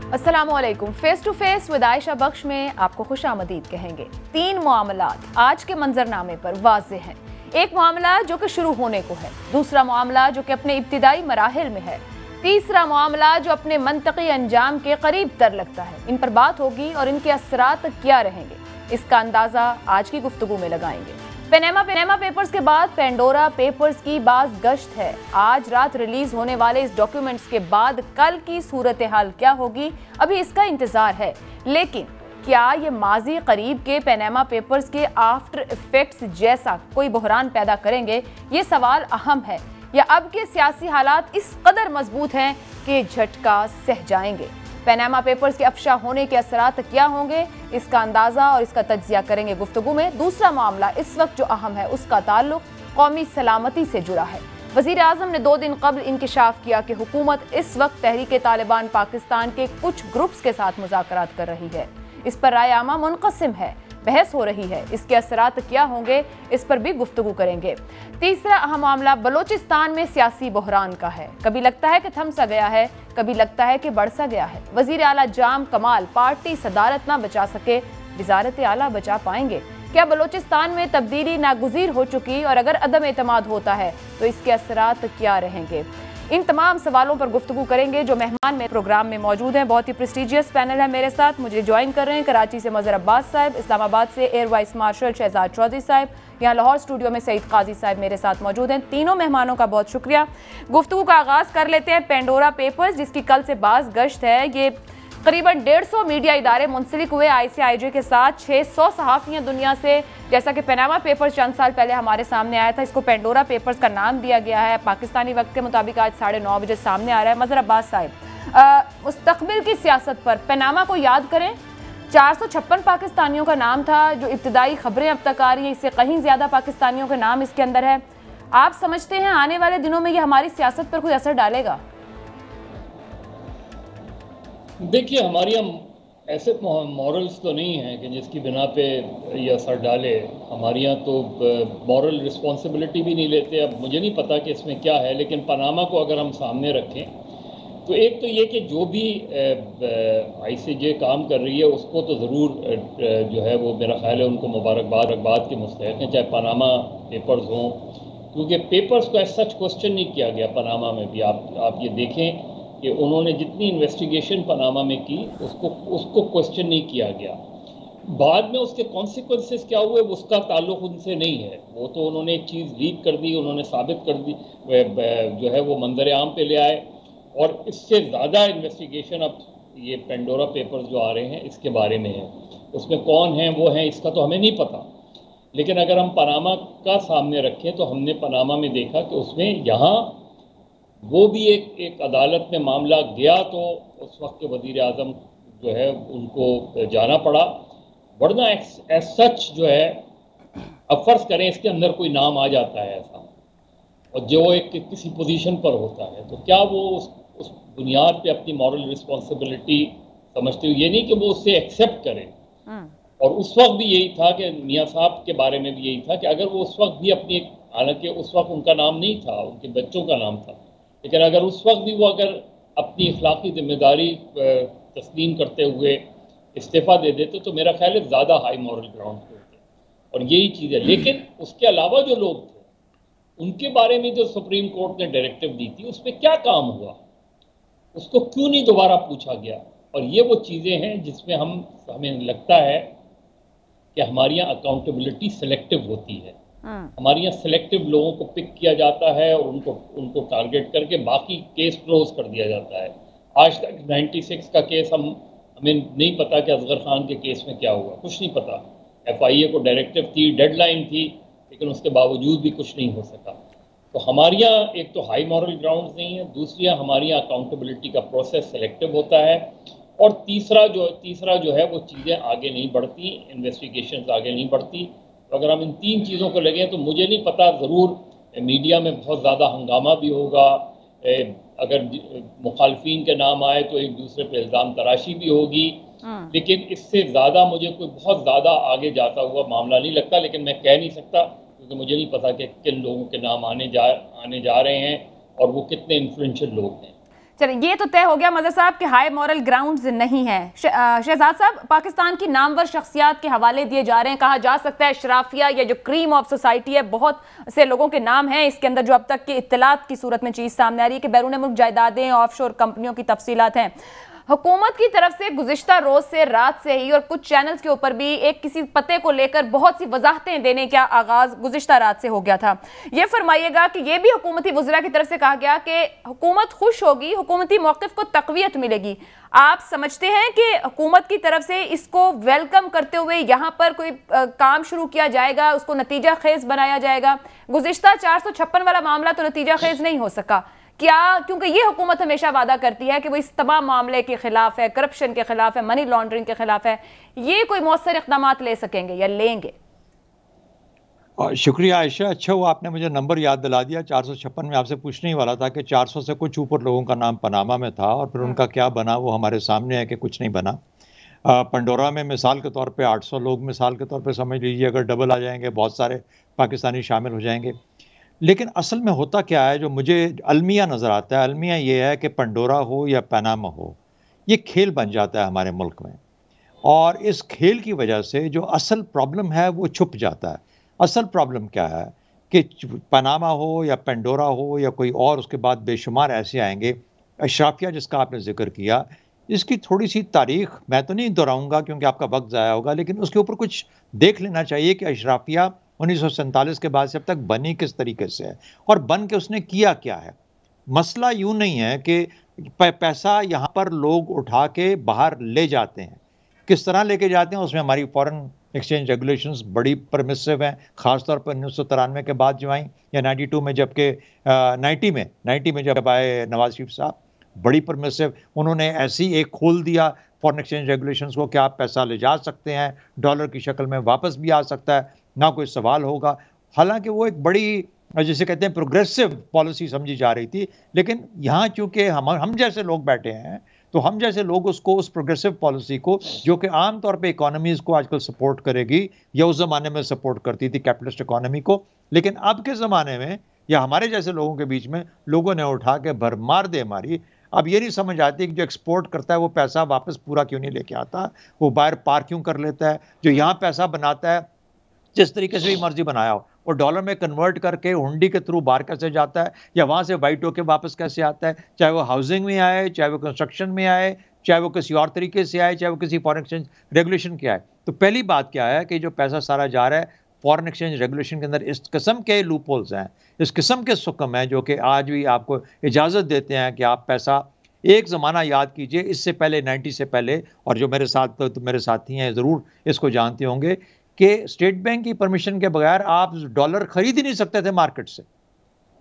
अस्सलामुअलैकुम। Face to face with Ayesha Bakhsh में आपको खुशामदीद कहेंगे। 3 मामलात आज के मंजरनामे पर वाज़ेह हैं। एक मामला जो कि शुरू होने को है, दूसरा मामला जो कि अपने इब्तिदाई मराहिल में है, तीसरा मामला जो अपने मंतकी अंजाम के करीब तर लगता है। इन पर बात होगी और इनके असरात क्या रहेंगे, इसका अंदाज़ा आज की गुफ्तगू में लगाएंगे। पनामा पेपर्स के बाद पेंडोरा पेपर्स की बाज गश्त है। आज रात रिलीज होने वाले इस डॉक्यूमेंट्स के बाद कल की सूरत हाल क्या होगी, अभी इसका इंतजार है। लेकिन क्या ये माजी करीब के पनामा पेपर्स के आफ्टर इफेक्ट्स जैसा कोई बहरान पैदा करेंगे? ये सवाल अहम है। या अब के सियासी हालात इस कदर मजबूत हैं कि झटका सह जाएंगे? पनामा पेपर्स के अफशा होने के असरात क्या होंगे, इसका अंदाज़ा और इसका तज्जिया करेंगे गुफ्तगू में। दूसरा मामला इस वक्त जो अहम है, उसका ताल्लुक कौमी सलामती से जुड़ा है। वज़ीर आज़म ने 2 दिन कबल इंकिशाफ किया कि हुकूमत इस वक्त तहरीक तालिबान पाकिस्तान के कुछ ग्रुप्स के साथ मुज़ाकरात कर रही है। इस पर राय आमा मुनक़सिम है, बहस हो रही है। इसके असरात क्या होंगे, इस पर भी गुफ्तगू करेंगे। तीसरा अहम मामला बलोचिस्तान में सियासी बहरान का है। कभी लगता है कि थम सा गया है, कभी लगता है कि बढ़ सा गया है। वजीर आला जाम कमाल पार्टी सदारत ना बचा सके, वजारत आला बचा पाएंगे? क्या बलोचिस्तान में तब्दीली नागुज़ीर हो चुकी, और अगर अदम एतमाद होता है तो इसके असरात क्या रहेंगे? इन तमाम सवालों पर गुफ्तगू करेंगे। जो मेहमान में प्रोग्राम में मौजूद हैं, बहुत ही प्रेस्टिजियस पैनल है मेरे साथ। मुझे ज्वाइन कर रहे हैं कराची से मज़हर अब्बास साहब, इस्लामाबाद से air vice marshal Shahzad Chaudhry साहब, यहाँ लाहौर स्टूडियो में सईद काजी साहब मेरे साथ मौजूद हैं। तीनों मेहमानों का बहुत शुक्रिया। गुफ्तगू का आगाज़ कर लेते हैं पेंडोरा पेपर्स, जिसकी कल से बाज गश्त है। ये करीबन 150 मीडिया इदारे मुंसलिक हुए ICIJ के साथ। 600 सहाफ़ियाँ दुनिया से, जैसा कि पनामा पेपर्स चंद साल पहले हमारे सामने आया था, इसको पेंडोरा पेपर्स का नाम दिया गया है। पाकिस्तानी वक्त के मुताबिक आज 9:30 बजे सामने आ रहा है। मज़हर अब्बास साहब, मुस्तक़बिल की सियासत पर पनामा को याद करें। 456 पाकिस्तानियों का नाम था, जो इब्तिदाई खबरें अब तक आ रही हैं, इससे कहीं ज़्यादा पाकिस्तानियों का नाम इसके अंदर है। आप समझते हैं आने वाले दिनों में ये हमारी सियासत पर कोई असर डालेगा? देखिए, हमारी हम ऐसे मॉरल्स तो नहीं हैं कि जिसकी बिना पे ये असर डाले। हमारे यहाँ तो मॉरल रिस्पॉन्सिबिलिटी भी नहीं लेते। अब मुझे नहीं पता कि इसमें क्या है, लेकिन पनामा को अगर हम सामने रखें तो एक तो ये कि जो भी ICJ काम कर रही है उसको तो ज़रूर जो है वो, मेरा ख्याल है, उनको मुबारकबाद के मुस्तहिक़ हैं, चाहे पनामा पेपर्स हों, क्योंकि पेपर्स को ऐसा सच क्वेश्चन नहीं किया गया पनामा में भी। आप ये देखें कि उन्होंने जितनी इन्वेस्टिगेशन पनामा में की उसको क्वेश्चन नहीं किया गया। बाद में उसके कॉन्सिक्वेंसेस क्या हुए उसका ताल्लुक उनसे नहीं है। वो तो उन्होंने एक चीज़ लीक कर दी, उन्होंने साबित कर दी, जो है वो मंजर आम पे ले आए। और इससे ज़्यादा इन्वेस्टिगेशन अब ये पेंडोरा पेपर्स जो आ रहे हैं इसके बारे में है। उसमें कौन हैं वो हैं इसका तो हमें नहीं पता। लेकिन अगर हम पनामा का सामने रखें तो हमने पनामा में देखा कि उसमें यहाँ वो भी एक अदालत में मामला गया, तो उस वक्त के वज़ीर आज़म जो है उनको जाना पड़ा, वरना एज सच जो है, अब फ़र्ज़ करें इसके अंदर कोई नाम आ जाता है ऐसा, और जो एक किसी पोजीशन पर होता है, तो क्या वो उस बुनियाद पे अपनी मॉरल रिस्पॉन्सिबिलिटी समझते हो? ये नहीं कि वो उससे एक्सेप्ट करें। और उस वक्त भी यही था कि मियाँ साहब के बारे में भी यही था कि अगर वो उस वक्त भी अपनी, हालांकि उस वक्त उनका नाम नहीं था, उनके बच्चों का नाम था, लेकिन अगर उस वक्त भी वो अगर अपनी इखलाकी जिम्मेदारी तस्लीम करते हुए इस्तीफ़ा दे देते तो मेरा ख्याल है ज़्यादा हाई मॉरल ग्राउंड पे होते। और यही चीज़ है। लेकिन उसके अलावा जो लोग थे उनके बारे में जो सुप्रीम कोर्ट ने डायरेक्टिव दी थी उसमें क्या काम हुआ, उसको क्यों नहीं दोबारा पूछा गया? और ये वो चीज़ें हैं जिसमें हमें लगता है कि हमारी यहाँ अकाउंटेबिलिटी सेलेक्टिव होती है। हमारे यहाँ सेलेक्टिव लोगों को पिक किया जाता है और उनको टारगेट करके बाकी केस क्लोज कर दिया जाता है। आज तक 96 का केस हमें नहीं पता कि असगर खान के केस में क्या हुआ, कुछ नहीं पता। FIA को डायरेक्टिव थी, डेडलाइन थी, लेकिन उसके बावजूद भी कुछ नहीं हो सका। तो हमारे यहाँ एक तो हाई मॉरल ग्राउंड्स नहीं है, दूसरी हमारे यहाँ अकाउंटेबिलिटी का प्रोसेस सेलेक्टिव होता है, और तीसरा जो है वो चीज़ें आगे नहीं बढ़ती, इन्वेस्टिगेशंस आगे नहीं बढ़ती। तो अगर हम इन 3 चीज़ों को लगें तो मुझे नहीं पता, ज़रूर मीडिया में बहुत ज़्यादा हंगामा भी होगा, अगर मुखालफीन के नाम आए तो एक दूसरे पर इल्ज़ाम तराशी भी होगी, लेकिन इससे ज़्यादा मुझे कोई बहुत ज़्यादा आगे जाता हुआ मामला नहीं लगता। लेकिन मैं कह नहीं सकता क्योंकि मुझे नहीं पता कि किन लोगों के नाम आने जा रहे हैं और वो कितने इन्फ्लुएंशियल लोग हैं। चलिए, ये तो तय हो गया मजहर साहब के हाई मॉरल ग्राउंड्स नहीं है। शहजाद साहब, पाकिस्तान की नामवर शख्सियात के हवाले दिए जा रहे हैं, कहा जा सकता है अशराफिया या जो क्रीम ऑफ सोसाइटी है, बहुत से लोगों के नाम हैं इसके अंदर, जो अब तक की इत्तलात की सूरत में चीज़ सामने आ रही है कि बैरून मुल्क जायदादें, ऑफशोर कंपनियों की तफसीलात हैं। हुकूमत की तरफ से गुज़िश्ता रोज से, रात से ही, और कुछ चैनल्स के ऊपर भी एक किसी पते को लेकर बहुत सी वजाहतें देने का आगाज गुज़िश्ता रात से हो गया था। ये फरमाइएगा कि ये भी हुकूमती वज़रा की तरफ से कहा गया कि हुकूमत खुश होगी, हुकूमती मौक़िफ़ को तक़वियत मिलेगी। आप समझते हैं कि हुकूमत की तरफ से इसको वेलकम करते हुए यहाँ पर कोई काम शुरू किया जाएगा, उसको नतीजा खेज बनाया जाएगा? गुज़िश्ता 456 वाला मामला तो नतीजा खेज नहीं हो सका क्या, क्योंकि ये हुकूमत हमेशा वादा करती है कि वो इस तमाम मामले के खिलाफ है, करप्शन के खिलाफ है, मनी लॉन्ड्रिंग के खिलाफ है। ये कोई मौसर इक़दाम ले सकेंगे या लेंगे? शुक्रिया आयशा, अच्छा हुआ आपने मुझे नंबर याद दिला दिया। 456 में आपसे पूछने ही वाला था कि 400 से कुछ ऊपर लोगों का नाम पनामा में था और फिर उनका क्या बना वो हमारे सामने है कि कुछ नहीं बना। पंडोरा में मिसाल के तौर पे 800 लोग मिसाल के तौर पे समझ लीजिए, अगर डबल आ जाएंगे बहुत सारे पाकिस्तानी शामिल हो जाएंगे। लेकिन असल में होता क्या है, जो मुझे अलमिया नज़र आता है, अलमिया ये है कि पंडोरा हो या पनामा हो, ये खेल बन जाता है हमारे मुल्क में, और इस खेल की वजह से जो असल प्रॉब्लम है वो छुप जाता है। असल प्रॉब्लम क्या है कि पनामा हो या पंडोरा हो या कोई और, उसके बाद बेशुमार ऐसे आएंगे। अशराफिया जिसका आपने जिक्र किया, इसकी थोड़ी सी तारीख मैं तो नहीं दोहराऊंगा क्योंकि आपका वक्त ज़ाया होगा, लेकिन उसके ऊपर कुछ देख लेना चाहिए कि अशराफिया 1947 के बाद से अब तक बनी किस तरीके से है और बन के उसने किया क्या है। मसला यूं नहीं है कि पैसा यहाँ पर लोग उठा के बाहर ले जाते हैं, किस तरह लेके जाते हैं उसमें हमारी फॉरेन एक्सचेंज रेगुलेशंस बड़ी परमिसिव हैं, ख़ासतौर पर 1993 के बाद जो आई या 92 में, जबकि 90 में जब आए नवाज शरीफ साहब, बड़ी परमिसिव। उन्होंने ऐसे ही एक खोल दिया फॉरेन एक्सचेंज रेगुलेशंस को कि आप पैसा ले जा सकते हैं, डॉलर की शक्ल में वापस भी आ सकता है, ना कोई सवाल होगा। हालांकि वो एक बड़ी, जिसे कहते हैं, प्रोग्रेसिव पॉलिसी समझी जा रही थी, लेकिन यहाँ चूँकि हम जैसे लोग बैठे हैं तो हम जैसे लोग उसको, उस प्रोग्रेसिव पॉलिसी को, जो कि आम तौर पे इकोनॉमीज़ को आजकल सपोर्ट करेगी या उस ज़माने में सपोर्ट करती थी कैपिटलिस्ट इकोनॉमी को, लेकिन अब के ज़माने में या हमारे जैसे लोगों के बीच में लोगों ने उठा के भरमार दे मारी। अब ये नहीं समझ आती कि जो एक्सपोर्ट करता है वो पैसा वापस पूरा क्यों नहीं लेके आता, वो बाहर पार क्यों कर लेता है। जो यहाँ पैसा बनाता है जिस तरीके से भी मर्जी बनाया हो, वो डॉलर में कन्वर्ट करके हुंडी के थ्रू बाहर कैसे जाता है या वहाँ से वाइट होके वापस कैसे आता है, चाहे वो हाउसिंग में आए, चाहे वो कंस्ट्रक्शन में आए, चाहे वो किसी और तरीके से आए, चाहे वो किसी फॉरेन एक्सचेंज रेगुलेशन के आए। तो पहली बात क्या है कि जो पैसा सारा जा रहा है फॉरेन एक्सचेंज रेगुलेशन के अंदर, इस किस्म के लूप होल्स हैं, इस किस्म के सुकम हैं जो कि आज भी आपको इजाज़त देते हैं कि आप पैसा, एक ज़माना याद कीजिए, इससे पहले 90 से पहले, और जो मेरे साथ तो मेरे साथी हैं ज़रूर इसको जानते होंगे कि स्टेट बैंक की परमिशन के बगैर आप डॉलर खरीद ही नहीं सकते थे मार्केट से।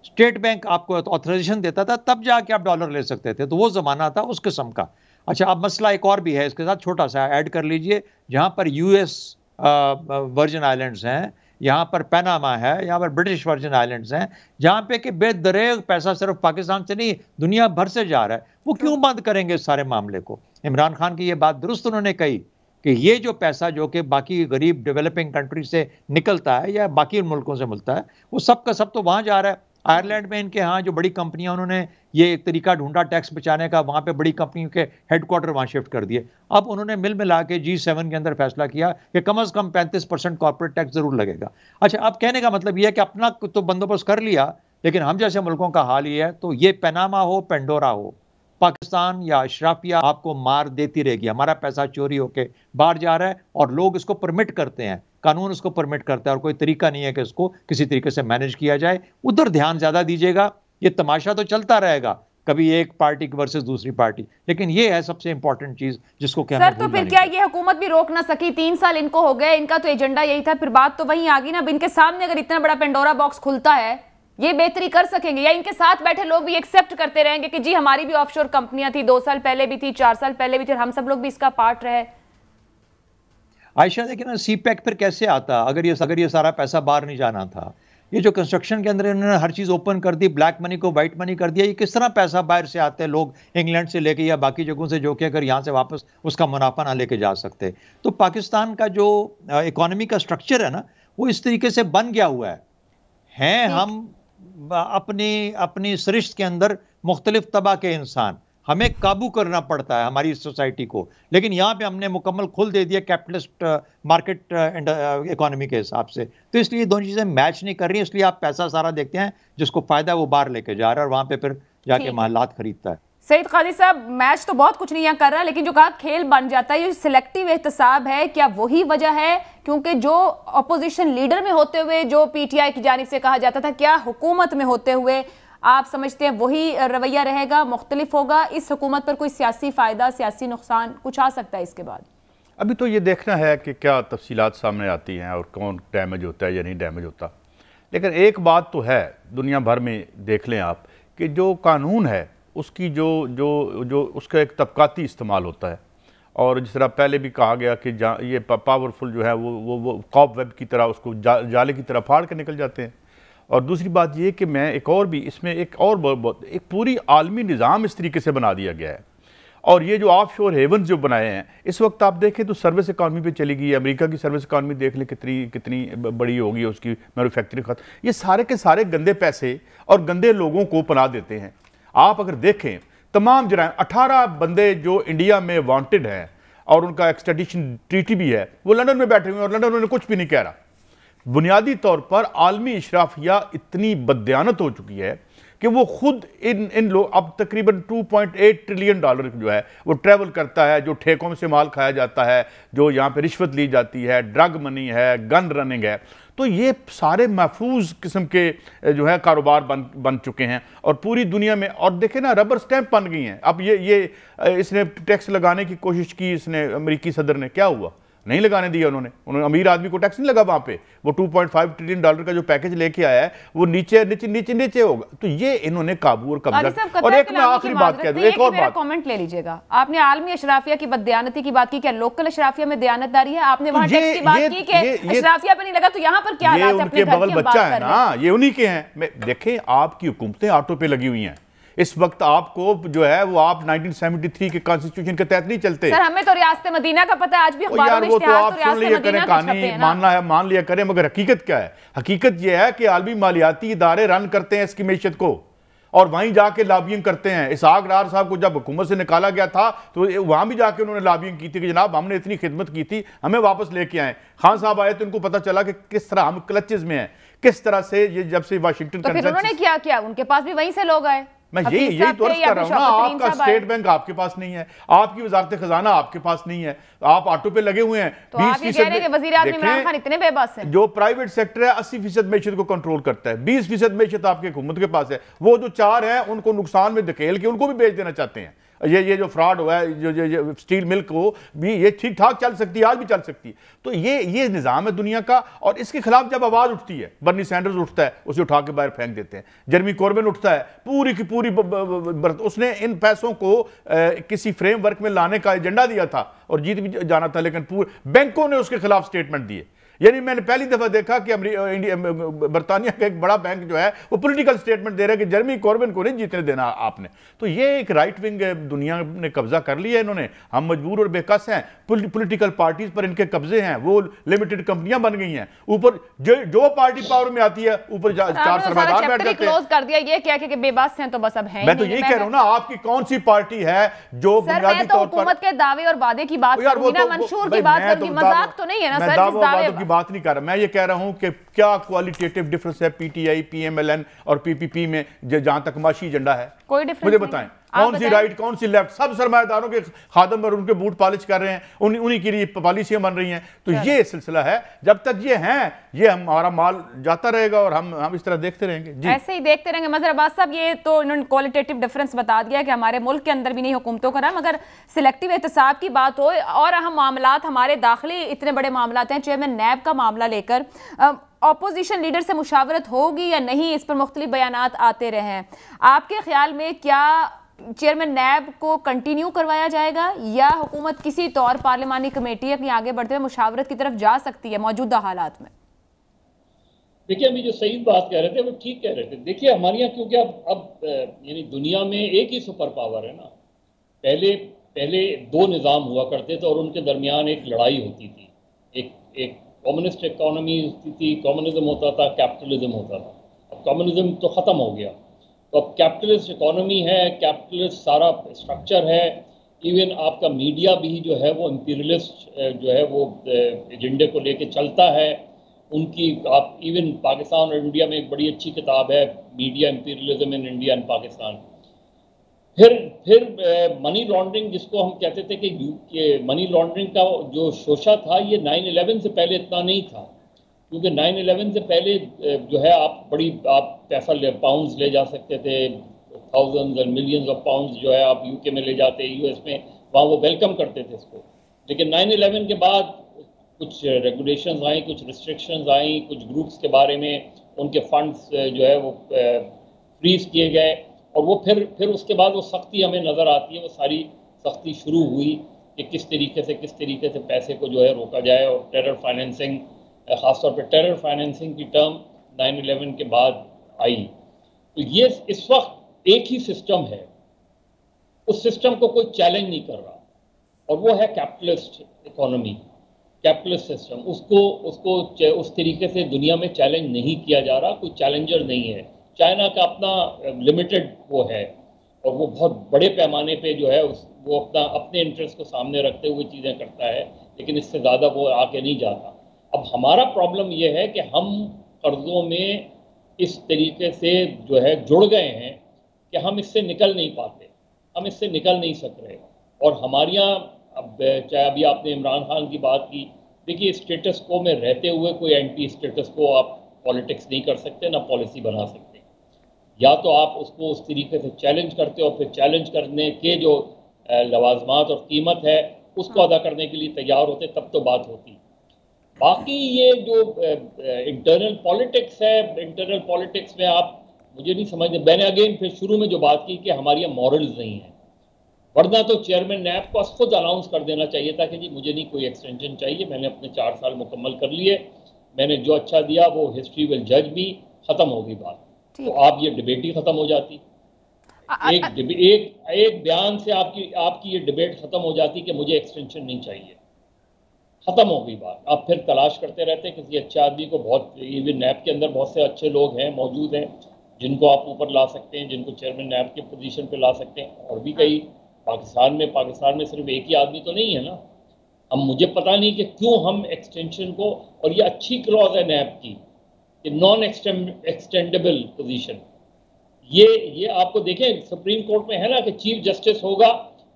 स्टेट बैंक आपको ऑथराइजेशन देता था तब जाके आप डॉलर ले सकते थे, तो वो ज़माना था उस किस्म का। अच्छा, अब मसला एक और भी है इसके साथ, छोटा सा ऐड कर लीजिए, जहाँ पर यूएस वर्जिन आइलैंड्स हैं, यहाँ पर पनामा है, यहाँ पर ब्रिटिश वर्जिन आइलैंड्स हैं, जहाँ पे कि बेदरेग पैसा सिर्फ पाकिस्तान से नहीं दुनिया भर से जा रहा है। वो क्यों बंद करेंगे इस सारे मामले को? इमरान खान की ये बात दुरुस्त उन्होंने कही कि ये जो पैसा जो कि बाकी गरीब डेवलपिंग कंट्री से निकलता है या बाकी मुल्कों से मिलता है, वो सब का सब तो वहाँ जा रहा है। आयरलैंड में इनके यहाँ जो बड़ी कंपनियां, उन्होंने ये एक तरीका ढूंढा टैक्स बचाने का, वहाँ पे बड़ी कंपनियों के हेडक्वार्टर वहाँ शिफ्ट कर दिए। अब उन्होंने मिल मिला के G7 के अंदर फैसला किया कि कम से कम 35% कॉर्पोरेट टैक्स जरूर लगेगा। अच्छा, अब कहने का मतलब ये है कि अपना तो बंदोबस्त कर लिया, लेकिन हम जैसे मुल्कों का हाल ये है, तो ये पनामा हो, पेंडोरा हो, पाकिस्तान या अशराफिया आपको मार देती रहेगी। हमारा पैसा चोरी होके बाहर जा रहा है और लोग इसको परमिट करते हैं, कानून इसको परमिट करता है, और कोई तरीका नहीं है कि इसको किसी तरीके से मैनेज किया जाए। उधर ध्यान ज्यादा दीजिएगा, ये तमाशा तो चलता रहेगा, कभी एक पार्टी वर्सेस दूसरी पार्टी, लेकिन ये है सबसे इंपॉर्टेंट चीज जिसको क्या सर, तो फिर क्या ये हुकूमत भी रोक ना सकी? 3 साल इनको हो गए, इनका तो एजेंडा यही था, फिर बात तो वहीं आ गई ना। अब इनके सामने अगर इतना बड़ा पेंडोरा बॉक्स खुलता है, ये बेहतरी कर सकेंगे या इनके साथ बैठे लोग भी एक्सेप्ट करते रहेंगे कि जी हमारी भी ऑफशोर कंपनियां थी, 2 साल पहले भी थी, 4 साल पहले भी थी, हम सब लोग भी इसका पार्ट रहे? आयशा, देखिए ना, CPEC फिर कैसे आता अगर ये सारा पैसा बाहर नहीं जाना था? ये जो कंस्ट्रक्शन के अंदर इन्होंने हर चीज़ ओपन कर दी, ब्लैक मनी को वाइट मनी कर दिया, ये किस तरह पैसा बाहर से आते हैं लोग इंग्लैंड से लेके या बाकी जगहों से, जो कि अगर यहाँ से वापस उसका मुनाफा ना लेके जा सकते। तो पाकिस्तान का जो इकोनॉमी का स्ट्रक्चर है ना, वो इस तरीके से बन गया हुआ है हम अपनी सरिश्त के अंदर मुख्तलिफ तबा के इंसान, हमें काबू करना पड़ता है हमारी सोसाइटी को। लेकिन यहाँ पे हमने मुकम्मल खुल दे दिया कैपिटलिस्ट मार्केट इकोनॉमी के हिसाब से। तो इसलिए दोनों चीज़ें मैच नहीं कर रही, इसलिए आप पैसा सारा देखते हैं जिसको फ़ायदा वो बाहर लेके जा रहा है और वहाँ पे फिर जाके महलात खरीदता है। सईद काजी साहब, मैच तो बहुत कुछ नहीं यहाँ कर रहा, लेकिन जो कहा खेल बन जाता है, ये सिलेक्टिव एहतसाब है, क्या वही वजह है? क्योंकि जो अपोजिशन लीडर में होते हुए जो पीटीआई की जानिब से कहा जाता था, क्या हुकूमत में होते हुए आप समझते हैं वही रवैया रहेगा, मुख्तलिफ होगा? इस हुकूमत पर कोई सियासी फ़ायदा, सियासी नुकसान कुछ आ सकता है इसके बाद? अभी तो ये देखना है कि क्या तफसीलात सामने आती हैं और कौन डैमेज होता है या नहीं डैमेज होता। लेकिन एक बात तो है, दुनिया भर में देख लें आप कि जो कानून है उसकी जो उसका एक तबकाती इस्तेमाल होता है। और जिस तरह पहले भी कहा गया कि ये पावरफुल जो है वो कॉब वेब की तरह उसको जाले की तरह फाड़ के निकल जाते हैं। और दूसरी बात ये कि मैं एक और भी इसमें एक पूरी आलमी निज़ाम इस तरीके से बना दिया गया है। और ये जो ऑफशोर हेवन्स जो बनाए हैं, इस वक्त आप देखें तो सर्विस इकॉनमी पे चली गई है। अमेरिका की सर्विस इकॉनमी देख लें कितनी बड़ी होगी, उसकी मैन्युफैक्चरिंग खत। ये सारे के सारे गंदे पैसे और गंदे लोगों को पनाह देते हैं। आप अगर देखें तमाम जराइम, 18 बंदे जो इंडिया में वांटेड हैं और उनका एक्सट्रेडिशन ट्रीटी भी है, वो लंदन में बैठे हुए हैं और लंदन उन्हें कुछ भी नहीं कह रहा। बुनियादी तौर पर आलमी इशराफिया इतनी बददियानत हो चुकी है कि वो खुद इन लोग अब तकरीबन 2.8 ट्रिलियन डॉलर जो है वो ट्रैवल करता है, जो ठेकों में से माल खाया जाता है, जो यहाँ पे रिश्वत ली जाती है, ड्रग मनी है, गन रनिंग है। तो ये सारे महफूज किस्म के जो है कारोबार बन चुके हैं और पूरी दुनिया में। और देखें ना, रबर स्टैंप बन गई हैं। अब ये इसने टैक्स लगाने की कोशिश की, इसने अमेरिकी सदर ने, क्या हुआ? नहीं लगाने दिया उन्होंने अमीर आदमी को टैक्स नहीं लगा वहां पे। वो 2.5 ट्रिलियन डॉलर का जो पैकेज लेके आया है वो नीचे होगा। तो ये इन्होंने काबू और कब्जा। और एक मैं आखिरी बात कह दूं, एक और बात, कमेंट ले लीजिएगा। आपने आलमी अशराफिया की बददियानती की बात की, क्या लोकल अशराफिया में दयानतदारी है? आपने वहां टैक्स की बात की कि अशराफिया पे नहीं लगा, तो यहाँ पर क्या हालात है? उनके बगल बच्चा है ना, ये उन्हीं के हैं। देखें, आपकी हुकूमतें ऑटो पे लगी हुई हैं इस वक्त। आपको जो है वो आप 1973 के कॉन्स्टिट्यूशन के तहत नहीं चलते। सर, हमें तो रियासत मदीना का पता है, आज भी अखबारों में इश्तिहार तो रियासत मदीना के छपे हैं ना। मानना है मान लिया करें, मगर हकीकत क्या है? हकीकत यह है कि आलमी मालियाती इदारे रन करते हैं इसकी मैशत को और वहीं जाके लॉबिंग करते हैं। इसहाक डार साहब को जब हुकूमत से निकाला गया था तो वहां भी जाके उन्होंने लॉबिंग की थी कि जनाब हमने इतनी खिदमत की थी, हमें वापस लेके आए। खान साहब आए तो उनको पता चला कि किस तरह हम क्लचेज में हैं, किस तरह से ये जब से वाशिंगटन, तो फिर उन्होंने क्या किया? उनके पास भी वहीं से लोग आए। मैं यही तो अर्ज कर रहा हूं ना, आपका स्टेट बैंक आपके पास नहीं है, आपकी वजारत खजाना आपके पास नहीं है, आप ऑटो पे लगे हुए हैं। तो आप ये कह रहे हैं कि वजीर आज़म इमरान खान इतने बेबस हैं? जो प्राइवेट सेक्टर है 80% मैशत को कंट्रोल करता है, 20% मैशत आपकी हुकूमत के पास है। वो जो 4 हैं उनको नुकसान में धकेल के उनको भी बेच देना चाहते हैं। ये जो फ्रॉड हुआ है, जो स्टील मिल्क को भी, ये ठीक ठाक चल सकती है, आज भी चल सकती है। तो ये निज़ाम है दुनिया का। और इसके खिलाफ जब आवाज़ उठती है, बर्नी सैंडर्स उठता है, उसे उठा के बाहर फेंक देते हैं। जेरेमी कॉर्बिन उठता है, पूरी की पूरी उसने इन पैसों को किसी फ्रेमवर्क में लाने का एजेंडा दिया था और जीत भी जाना था, लेकिन पूरे बैंकों ने उसके खिलाफ स्टेटमेंट दिए। यानी मैंने पहली दफा देखा कि बरतानिया का एक बड़ा बैंक जो है वो पॉलिटिकल स्टेटमेंट दे रहा है कि जेरेमी कॉर्बिन को नहीं जीतने देना आपने। तो ये एक राइट विंग दुनिया ने कब्जा कर लिया है इन्होंने। हम मजबूर और बेकस हैं, पॉलिटिकल पार्टीज पर इनके कब्जे हैं, वो लिमिटेड कंपनियां बन गई हैं। ऊपर जो पार्टी पावर में आती है ऊपर 4 सरमायादार बैठ जाते हैं। क्लोज कर दिया, ये क्या कि बेबस हैं तो बस अब हैं। मैं तो यही कह रहा हूं ना, आपकी कौन सी पार्टी है जो बुनियादी तौर पर हुकूमत के दावे और वादे की बात करूंगी ना, मंशूर की बात करूंगी, मजाक तो नहीं है ना सर? जिस दावे बात नहीं कर रहा, मैं ये कह रहा हूं कि क्या क्वालिटेटिव डिफरेंस है पीटीआई, पीएमएलएन और पीपीपी में जहां तक माशी एजेंडा है? कोई डिफरेंस मुझे बताएं, कौन सी राइट कौन सी लेफ्ट? सब सरमायादारों के खादम और उनके बूट पॉलिश कर रहे हैं, उन्हीं के लिए पॉलिसियां बन रही हैं। तो ये सिलसिला है, जब तक ये हैं ये हमारा माल जाता रहेगा और हम इस तरह देखते रहेंगे जी, ऐसे ही देखते रहेंगे। मजहर अब्बास साहब, ये तो इन्होंने क्वालिटेटिव डिफरेंस बता दिया कि हमारे मुल्क के अंदर भी नहीं हुकूमतों का नाम, अगर सिलेक्टिव एहतसाब की बात हो और अहम मामलात हमारे दाखिली इतने बड़े मामलात हैं, चेयरमैन नैब का मामला लेकर ऑपोजिशन लीडर से मुशावरत होगी या नहीं, इस पर मुख्तलिफ बयानात आते रहे हैं। आपके ख्याल में क्या चेयरमैन नैब को कंटिन्यू करवाया जाएगा या हुकूमत किसी तौर पार्लिमानी कमेटी अपनी आगे बढ़ते हुए मुशावरत की तरफ जा सकती है मौजूदा हालात में? देखिए, अभी जो सईद बात कह रहे थे वो ठीक कह रहे थे। देखिए, हमारे यहाँ क्योंकि अब यानी दुनिया में एक ही सुपर पावर है ना। पहले 2 निज़ाम हुआ करते थे और उनके दरमियान एक लड़ाई होती थी। एक कम्युनिस्ट इकोनॉमी होती थी, कम्युनिज्म होता था, कैपिटलिज्म होता था। अब कम्युनिज्म तो ख़त्म हो गया तो अब कैपिटलिस्ट इकोनॉमी है, कैपिटलिस्ट सारा स्ट्रक्चर है, इवन आपका मीडिया भी जो है वो इंपीरियलिस्ट जो है वो एजेंडे को लेके चलता है उनकी। आप इवन पाकिस्तान और इंडिया में एक बड़ी अच्छी किताब है, media imperialism in India and Pakistan. फिर मनी लॉन्ड्रिंग, जिसको हम कहते थे कि मनी लॉन्ड्रिंग का जो शोशा था ये 9/11 से पहले इतना नहीं था, क्योंकि 9/11 से पहले जो है आप पैसा पाउंड्स ले जा सकते थे, थाउजेंड्स और मिलियंस ऑफ पाउंड्स जो है आप यूके में ले जाते, यूएस में, वहाँ वो वेलकम करते थे इसको। लेकिन 9/11 के बाद कुछ रेगुलेशंस आई, कुछ रिस्ट्रिक्शंस आई, कुछ ग्रुप्स के बारे में उनके फंड्स जो है वो फ्रीज किए गए, और वो फिर उसके बाद वो सख्ती हमें नज़र आती है, वो सारी सख्ती शुरू हुई कि किस तरीके से पैसे को जो है रोका जाए, और टेरर फाइनेंसिंग, ख़ासतौर पर टेरर फाइनेंसिंग की टर्म 9/11 के बाद आई। तो ये इस वक्त एक ही सिस्टम है, उस सिस्टम को कोई चैलेंज नहीं कर रहा, और वो है कैपिटलिस्ट इकोनॉमी, कैपिटलिस्ट सिस्टम। उसको उस तरीके से दुनिया में चैलेंज नहीं किया जा रहा, कोई चैलेंजर नहीं है। चाइना का अपना लिमिटेड वो है, और वो बहुत बड़े पैमाने पे जो है वो अपने इंटरेस्ट को सामने रखते हुए चीज़ें करता है, लेकिन इससे ज़्यादा वो आगे नहीं जाता। अब हमारा प्रॉब्लम ये है कि हम कर्ज़ों में इस तरीके से जो है जुड़ गए हैं कि हम इससे निकल नहीं पाते, हम इससे निकल नहीं सक रहे। और हमारे यहाँ अब चाहे अभी आपने इमरान खान की बात की, देखिए स्टेटस को में रहते हुए कोई एंटी स्टेटस को आप पॉलिटिक्स नहीं कर सकते, ना पॉलिसी बना सकते। या तो आप उसको उस तरीके से चैलेंज करते हो, फिर चैलेंज करने के जो लवाजमात और कीमत है उसको अदा करने के लिए तैयार होते, तब तो बात होती। बाकी ये जो इंटरनल पॉलिटिक्स है, इंटरनल पॉलिटिक्स में आप मुझे नहीं समझते। मैंने अगेन फिर शुरू में जो बात की कि हमारी यहाँ मॉरल्स नहीं है, वरना तो चेयरमैन नैब को खुद अनाउंस कर देना चाहिए था कि जी मुझे नहीं कोई एक्सटेंशन चाहिए, मैंने अपने 4 साल मुकम्मल कर लिए, मैंने जो अच्छा दिया वो हिस्ट्री विल जज भी, ख़त्म होगी बात। तो आप ये डिबेट ही ख़त्म हो जाती, एक बयान से आपकी ये डिबेट ख़त्म हो जाती कि मुझे एक्सटेंशन नहीं चाहिए, ख़त्म हो गई बात। आप फिर तलाश करते रहते हैं किसी अच्छे आदमी को। बहुत इवन नैब के अंदर बहुत से अच्छे लोग हैं, मौजूद हैं, जिनको आप ऊपर ला सकते हैं, जिनको चेयरमैन नैब की पोजीशन पे ला सकते हैं। और भी कई पाकिस्तान में सिर्फ एक ही आदमी तो नहीं है ना। अब मुझे पता नहीं कि क्यों हम एक्सटेंशन को, और ये अच्छी क्लॉज है नैब की कि नॉन एक्सटेंडेबल पोजीशन, ये आपको देखें सुप्रीम कोर्ट में है ना कि चीफ जस्टिस होगा,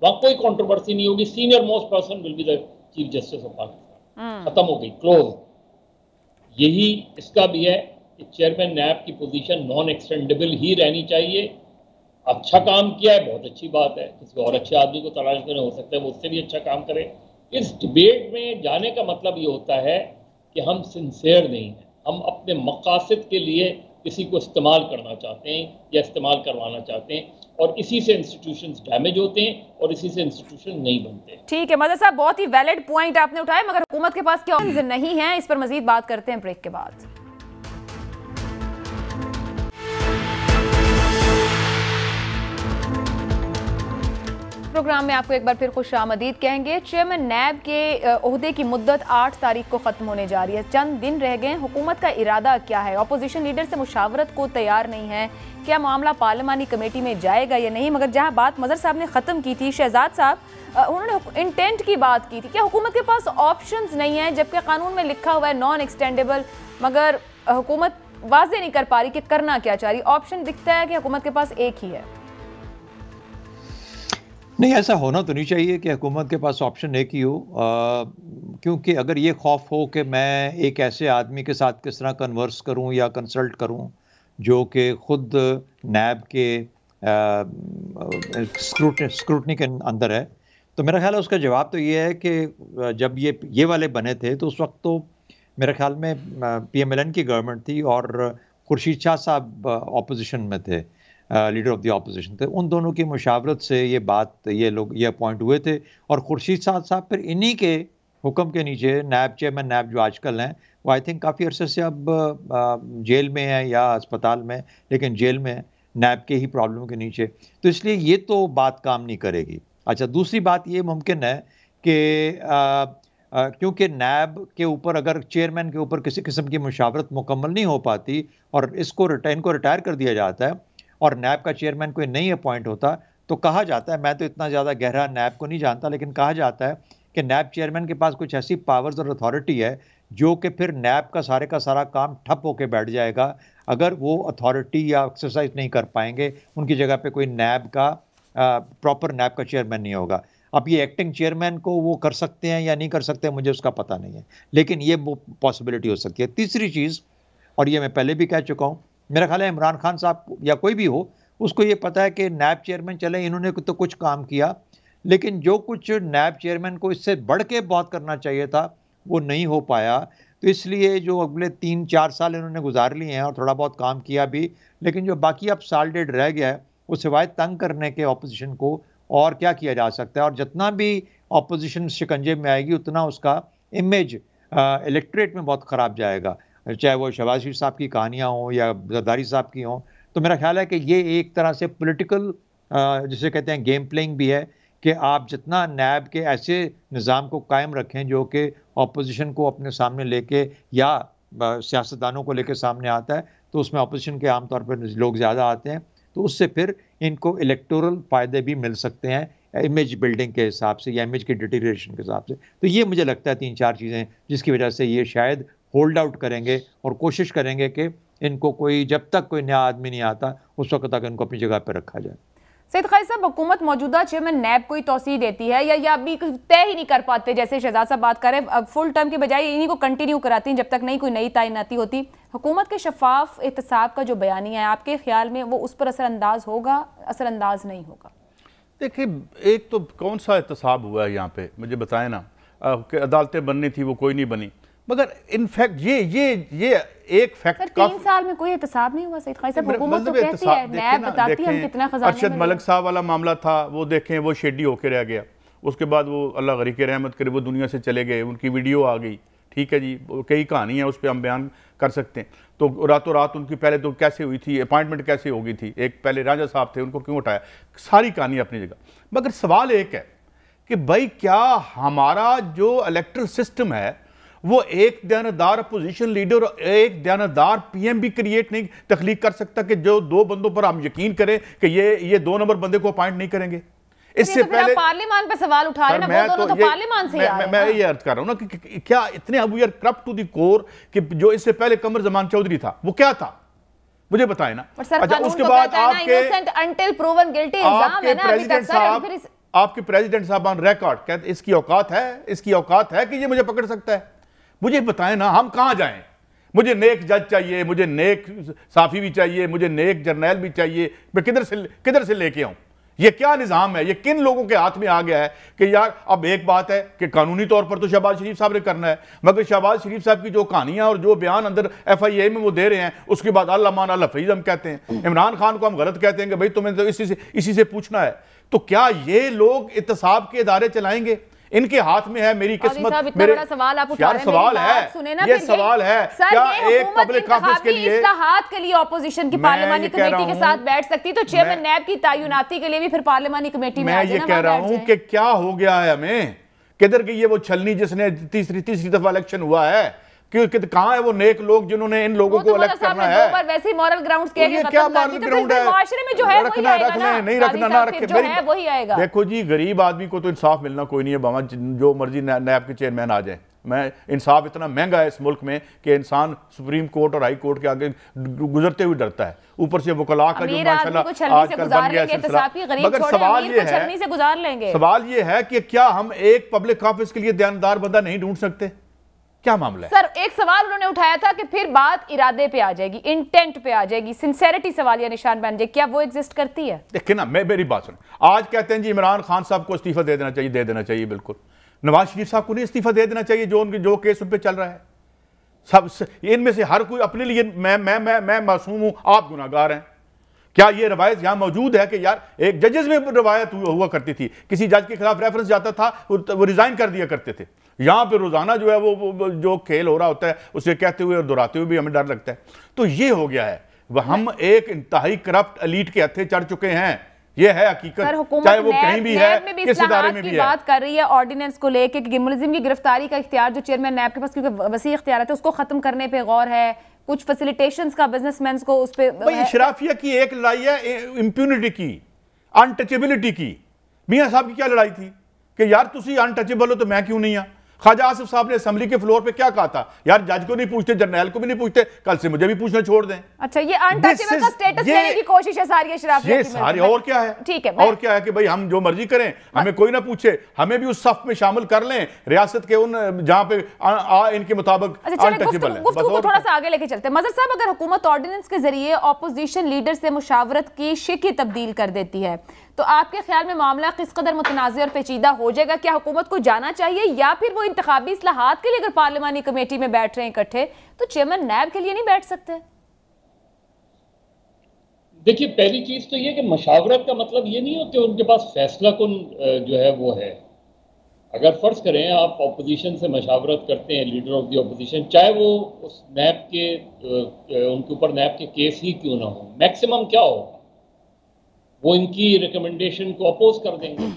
वहाँ कोई कंट्रोवर्सी नहीं होगी, senior most person will be the chief justice of Pakistan, खत्म हो गई, क्लोज। यही इसका भी है कि चेयरमैन नैब की पोजीशन नॉन एक्सटेंडेबल ही रहनी चाहिए। अच्छा काम किया है, बहुत अच्छी बात है, किसी और अच्छे आदमी को तलाश करें, हो सकता है वो उससे भी अच्छा काम करे। इस डिबेट में जाने का मतलब ये होता है कि हम सिंसेयर नहीं हैं, हम अपने मकासद के लिए किसी को इस्तेमाल करना चाहते हैं या इस्तेमाल करवाना चाहते हैं, और इसी से इंस्टीट्यूशंस डैमेज होते हैं और इसी से इंस्टीट्यूशन नहीं बनते। ठीक है मदद साहब, बहुत ही वैलिड पॉइंट आपने उठाया, मगर हुकूमत के पास क्या ऑप्शन नहीं है, इस पर मजीद बात करते हैं ब्रेक के बाद। प्रोग्राम में आपको एक बार फिर खुशामदीद कहेंगे। चेयरमैन नैब के ओहदे की मुद्दत 8 तारीख को ख़त्म होने जा रही है, चंद दिन रह गए। हुकूमत का इरादा क्या है? अपोजिशन लीडर से मुशावरत को तैयार नहीं है, क्या मामला पार्लिमानी कमेटी में जाएगा या नहीं? मगर जहां बात मज़र साहब ने ख़त्म की थी, शहजाद साहब उन्होंने इंटेंट की बात की थी, क्या हुकूमत के पास ऑप्शंस नहीं है? जबकि कानून में लिखा हुआ है नॉन एक्सटेंडेबल, मगर हुकूमत वाज़े नहीं कर पा रही कि करना क्या चाह रही। ऑप्शन दिखता है कि हुकूमत के पास एक ही है। नहीं, ऐसा होना तो नहीं चाहिए कि हुकूमत के पास ऑप्शन एक ही हो, क्योंकि अगर ये खौफ हो कि मैं एक ऐसे आदमी के साथ किस तरह कन्वर्स करूं या कंसल्ट करूं जो कि ख़ुद नैब के स्क्रूटनी के अंदर है, तो मेरा ख्याल है उसका जवाब तो ये है कि जब ये वाले बने थे तो उस वक्त तो मेरे ख्याल में PMLN की गवर्नमेंट थी और खुर्शीद शाह साहब ऑपोजिशन में थे, लीडर ऑफ द ऑपोजिशन थे। उन दोनों की मुशावरत से ये लोग अपॉइंट हुए थे, और खुर्शीद शाह साहब फिर इन्हीं के हुक्म के नीचे नैब चेयरमैन नैब जो आजकल हैं वो आई थिंक काफ़ी अरसे से अब जेल में है या अस्पताल में, लेकिन जेल में नैब के ही प्रॉब्लम के नीचे, तो इसलिए ये तो बात काम नहीं करेगी। अच्छा, दूसरी बात ये मुमकिन है कि क्योंकि नैब के ऊपर अगर चेयरमैन के ऊपर किसी किस्म की मुशावरत मुकम्मल नहीं हो पाती और इनको रिटायर कर दिया जाता है, और नैब का चेयरमैन कोई नहीं अपॉइंट होता, तो कहा जाता है, मैं तो इतना ज़्यादा गहरा नैब को नहीं जानता, लेकिन कहा जाता है कि नैब चेयरमैन के पास कुछ ऐसी पावर्स और अथॉरिटी है जो कि फिर नैब का सारा काम ठप होके बैठ जाएगा अगर वो अथॉरिटी या एक्सरसाइज नहीं कर पाएंगे, उनकी जगह पे कोई नैब का प्रॉपर नैब का चेयरमैन नहीं होगा। अब ये एक्टिंग चेयरमैन को वो कर सकते हैं या नहीं कर सकते, मुझे उसका पता नहीं है, लेकिन ये वो पॉसिबिलिटी हो सकती है। तीसरी चीज़, और ये मैं पहले भी कह चुका हूँ, मेरा ख्याल है इमरान खान साहब या कोई भी हो, उसको ये पता है कि नैब चेयरमैन चले, इन्होंने तो कुछ काम किया, लेकिन जो कुछ नैब चेयरमैन को इससे बढ़ के बहुत करना चाहिए था वो नहीं हो पाया। तो इसलिए जो अगले 3-4 साल इन्होंने गुजार लिए हैं और थोड़ा बहुत काम किया भी, लेकिन जो बाकी अब साल डेढ़ रह गया है वो सिवाय तंग करने के ऑपोजिशन को और क्या किया जा सकता है। और जितना भी ऑपोजिशन शिकंजे में आएगी उतना उसका इमेज इलेक्ट्रेट में बहुत ख़राब जाएगा, चाहे वो शहबाज शरीफ साहब की कहानियाँ हों या जरदारी साहब की हों। तो मेरा ख्याल है कि ये एक तरह से पॉलिटिकल जिसे कहते हैं गेम प्लेइंग भी है कि आप जितना नैब के ऐसे निज़ाम को कायम रखें जो कि ऑपोजिशन को अपने सामने लेके या सियासतदानों को लेके सामने आता है, तो उसमें ऑपोजिशन के आमतौर पर लोग ज़्यादा आते हैं, तो उससे फिर इनको इलेक्टोरल फ़ायदे भी मिल सकते हैं इमेज बिल्डिंग के हिसाब से या इमेज की डिटीरिएशन के हिसाब से। तो ये मुझे लगता है 3-4 चीज़ें जिसकी वजह से ये शायद होल्ड आउट करेंगे और कोशिश करेंगे कि इनको कोई, जब तक कोई नया आदमी नहीं आता उस वक्त तक इनको अपनी जगह पर रखा जाए। सईद क़ायद साहब, हुकूमत मौजूदा चेयरमैन नैब को ही तौसीह देती है या अभी तय ही नहीं कर पाते, जैसे शहजाद साहब बात करें, अब फुल टर्म के बजाय इन्हीं को कंटिन्यू कराती हैं जब तक कोई नई तैनाती होती। हुकूमत के शफाफ एहतसाब का जो बयानिया है, आपके ख्याल में वो उस पर असरअंदाज होगा, असरअंदाज नहीं होगा? देखिए, एक तो कौन सा एहतसाब हुआ है यहाँ पे, मुझे बताएं ना, अदालतें बननी थी वो कोई नहीं बनी, मगर इनफैक्ट ये एक फैक्ट 3 साल में कोई एहतसाब नहीं हुआ। सईद क़ायद साहब, हुकूमत तो कहती है, नैब बताती है हम कितना खजाना। अरशद मलिक साहब वाला मामला था, वो देखें वो शेडी होके रह गया, उसके बाद वो अल्लाह गरीक रहमत करे वो दुनिया से चले गए, उनकी वीडियो आ गई, ठीक है जी, कई कहानी है उस पर हम बयान कर सकते हैं। तो रातों रात उनकी पहले तो कैसे हुई थी, अपॉइंटमेंट कैसे हो गई थी, एक पहले राजा साहब थे उनको क्यों उठाया, सारी कहानी अपनी जगह। मगर सवाल एक है कि भाई क्या हमारा जो इलेक्टरल सिस्टम है वो एक दयानतदार अपोजिशन लीडर और एक दयानतदार पीएम भी क्रिएट नहीं तख्लीक कर सकता कि जो 2 बंदों पर हम यकीन करें कि ये 2 नंबर बंदे को अपॉइंट नहीं करेंगे। इससे पहले पार्लियामान पे सवाल उठा रहे हैं ना, वो दोनों तो पार्लियामान से आ रहे हैं। मैं ये अर्ज कर रहा हूं ना कि क्या इतने अब we are corrupt to the core कि जो इससे पहले कमर जमान चौधरी था वो क्या था, मुझे बताएं ना। अच्छा, उसके बाद आपके प्रेसिडेंट साहब ऑन रिकॉर्ड कहते इसकी औकात है कि ये मुझे पकड़ सकता है। मुझे बताएं ना, हम कहां जाएं? मुझे नेक जज चाहिए, मुझे नेक साफी भी चाहिए, मुझे नेक जर्नैल भी चाहिए, मैं किधर से लेके आऊं? ये क्या निज़ाम है? ये किन लोगों के हाथ में आ गया है कि यार अब एक बात है कि कानूनी तौर पर तो शहबाज शरीफ साहब ने करना है, मगर शहबाज शरीफ साहब की जो कहानियां और जो बयान अंदर FIA में वो दे रहे हैं, उसके बाद अल्लाह मान अल्लाह फईज़ हम कहते हैं, इमरान खान को हम गलत कहते हैं कि भाई तुम्हें तो इसी से पूछना है। तो क्या ये लोग इत्तेसाब के इदारे चलाएंगे? इनके हाथ में है मेरी किस्मत। मेरे बड़ा सवाल आप उठा रहे हैं, सवाल है, ये सवाल है क्या एक पब्लिक ऑफिस के लिए इस्लाहात के लिए ऑपोजिशन की पार्लिमानी कमेटी के साथ बैठ सकती, तो चेयरमैन नैब की तैनाती के लिए भी फिर पार्लिमानी कमेटी में मैं ये कह रहा हूं कि क्या हो गया है, हमें किधर गई है वो छलनी जिसने तीसरी दफा इलेक्शन हुआ है? कहां है वो नेक लोग जिन्होंने इन लोगों को इलेक्ट करना है? पर वैसे ही मॉरल ग्राउंड्स के लिए क्या मॉरल ग्राउंड है? माशरे में जो है वही आएगा ना, नहीं रखना ना रखे, जो है वही आएगा। देखो जी, गरीब आदमी को तो इंसाफ मिलना कोई नहीं है, बाबा जो मर्जी नैब के चेयरमैन आ जाए। मैं इंसाफ इतना महंगा है इस मुल्क में कि इंसान सुप्रीम कोर्ट और हाई कोर्ट के आगे गुजरते हुए डरता है, ऊपर से वकला का जो माशाल्लाह आजकल बन गया सिलसिला। मगर सवाल ये है कि क्या हम एक पब्लिक ऑफिस के लिए दयानतदार बंदा नहीं ढूंढ सकते? क्या मामला है? सर, एक सवाल उन्होंने उठाया था कि फिर बात इरादे पे आ जाएगी, इंटेंट पे आ जाएगी, सिंसेरिटी सवाल या निशान बन जाए, क्या वो एग्जिस्ट करती है? देखिए ना, मेरी बात सुन, आज कहते हैं जी इमरान खान साहब को इस्तीफा दे देना चाहिए, बिल्कुल। नवाज शरीफ साहब को नहीं इस्तीफा दे देना चाहिए जो केस उन पे चल रहा है। सब इनमें से हर कोई अपने लिए मैं मासूम हूं, आप गुनाहगार हैं। क्या ये रवायत यहां मौजूद है कि यार एक जजेस में रवायत हुआ करती थी, किसी जज के खिलाफ रेफरेंस जाता था वो रिजाइन कर दिया करते थे। यहां पे रोजाना जो है वो जो खेल हो रहा होता है उसे कहते हुए और दोहराते हुए भी हमें डर लगता है। तो ये हो गया है, हम एक इंतहाई करप्ट एलीट के हत्थे चढ़ चुके हैं। ये है हकीकत, चाहे वो कहीं भी है, किस इदारे में भी है। बात कर रही है ऑर्डिनेंस को लेके कि मुलजिम की गिरफ्तारी का इख्तियार जो चेयरमैन नैब के पास क्योंकि वसी इख्तियार है उसको खत्म करने पे गौर है, कुछ फैसिलिटेशंस का बिजनेसमैन को उस पे भाई शराफिया की एक लड़ाई है इंप्यूनिटी की, अनटचेबिलिटी की। मियां साहब की क्या लड़ाई थी कि यार तुसी अनटचेबल हो तो मैं क्यों नहीं? ख्वाजा आसिफ साहब ने असेंबली के फ्लोर पे क्या कहा था, यार जज को नहीं पूछते, जर्नैल को भी नहीं पूछते, कल से मुझे भी पूछना छोड़ दें। अच्छा, ये अनटचेबल का स्टेटस लेने की कोशिश है सारी शराफिया ये सारी। और क्या है, ठीक है, और क्या है कि भाई हम जो मर्जी करें, हमें कोई ना पूछे, हमें भी उस सफ में शामिल कर लें रियासत के उन जहां पे इनके मुताबिक अनटचेबल है। गुफ्तगू थोड़ा सा आगे लेके चलते हैं। मजहर साहब, अगर हुकूमत ऑर्डिनेंस के जरिए ऑपोजिशन लीडर से मुशावरत की शिक्ल तब्दील कर देती है तो आपके ख्याल में मामला किस कदर मुतनाज़ और पेचीदा हो जाएगा? क्या हुकूमत को जाना चाहिए या फिर वो इंतखाबी इस्लाहात के लिए अगर पार्लिमानी कमेटी में बैठ रहे हैं इकट्ठे तो चेयरमैन नैब के लिए नहीं बैठ सकते? देखिए, पहली चीज तो ये कि मशावरत का मतलब ये नहीं हो कि उनके पास फैसला कुन जो है वो है। अगर फर्ज करें आप अपोजिशन से मशावरत करते हैं, लीडर ऑफ द अपोजिशन, चाहे वो उस नैब के उनके ऊपर नैब के केस ही क्यों ना हो, मैक्सिमम क्या होगा, वो इनकी रिकमेंडेशन को अपोज कर देंगे।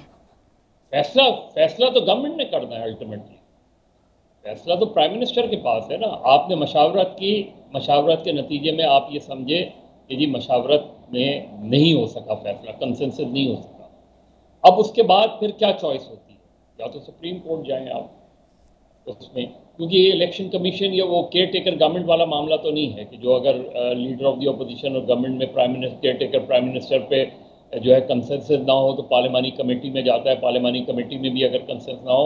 फैसला तो गवर्नमेंट ने करना है, अल्टीमेटली फैसला तो प्राइम मिनिस्टर के पास है ना। आपने मशावरत की, मशावरत के नतीजे में आप ये समझे कि जी मशावरत में नहीं हो सका फैसला, कंसेंसस नहीं हो सका, अब उसके बाद फिर क्या चॉइस होती है? या तो सुप्रीम कोर्ट जाएं आप उसमें, क्योंकि ये इलेक्शन कमीशन या वो केयर टेकर गवर्नमेंट वाला मामला तो नहीं है कि जो अगर लीडर ऑफ द अपोजिशन और गवर्नमेंट में prime minister, care taker prime minister पे जो है कंसेंसस ना हो तो पार्लिमानी कमेटी में जाता है, पार्लिमानी कमेटी में भी अगर कंसेंसस ना हो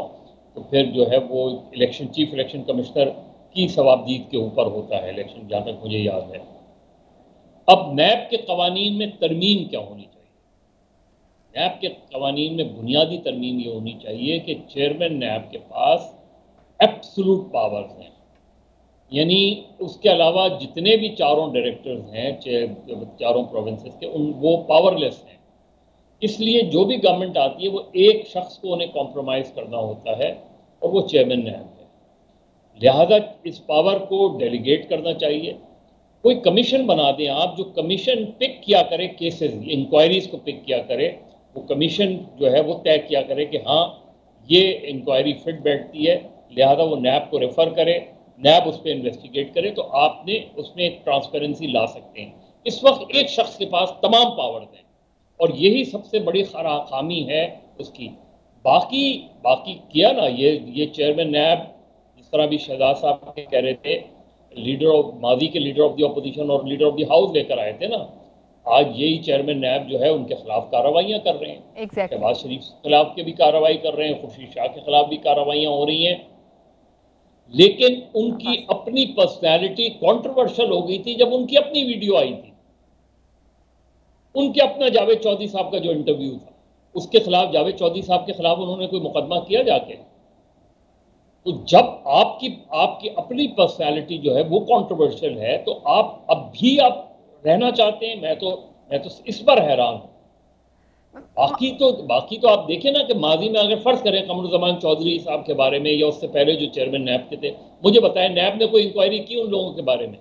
तो फिर जो है वो इलेक्शन चीफ इलेक्शन कमिश्नर की सवाबदीद के ऊपर होता है इलेक्शन, जहाँ तक मुझे याद है। अब नैब के कवानीन में तरमीम क्या होनी चाहिए? नैब के कवानीन में बुनियादी तरमीम ये होनी चाहिए कि चेयरमैन नैब के पास एब्सोल्यूट पावर्स हैं, यानी उसके अलावा जितने भी चारों डायरेक्टर्स हैं चारों प्रोविंसेस के, वो पावरलेस हैं। इसलिए जो भी गवर्नमेंट आती है वो एक शख्स को उन्हें कॉम्प्रोमाइज़ करना होता है और वो चेयरमैन नैब है। लिहाजा इस पावर को डेलीगेट करना चाहिए, कोई कमीशन बना दें आप, जो कमीशन पिक किया करे केसेस, इंक्वायरीज को पिक किया करे, वो कमीशन जो है वो तय किया करे कि हाँ ये इंक्वायरी फिट बैठती है, लिहाजा वो नैब को रेफर करे, नैब उस पर इन्वेस्टिगेट करे, तो आपने उसमें एक ट्रांसपेरेंसी ला सकते हैं। इस वक्त एक शख्स के पास तमाम पावर्स हैं और यही सबसे बड़ी खामी है उसकी। बाकी किया ना ये चेयरमैन नैब, जिस तरह भी शहजाद साहब कह रहे थे, माजी के लीडर ऑफ द अपोजिशन और लीडर ऑफ द हाउस लेकर आए थे ना, आज यही चेयरमैन नैब जो है उनके खिलाफ कार्रवाइयाँ कर रहे हैं। शहबाज शरीफ के खिलाफ के भी कार्रवाई कर रहे हैं, खुर्शीद शाह के खिलाफ भी कार्रवाइयाँ हो रही हैं, लेकिन उनकी अपनी पर्सनैलिटी कंट्रोवर्शियल हो गई थी जब उनकी अपनी वीडियो आई थी। उनके अपना जावेद चौधरी साहब का जो इंटरव्यू था उसके खिलाफ, जावेद चौधरी साहब के खिलाफ उन्होंने कोई मुकदमा किया जाके? तो जब आपकी अपनी पर्सनैलिटी जो है वो कंट्रोवर्शियल है तो आप अब भी आप रहना चाहते हैं? मैं तो इस पर हैरान हूं। बाकी तो आप देखें ना कि माजी में अगर फर्ज करें कमरुज़्ज़मान चौधरी साहब के बारे में या उससे पहले जो चेयरमैन नैब के थे, मुझे बताएं नैब ने कोई इंक्वायरी की उन लोगों के बारे में?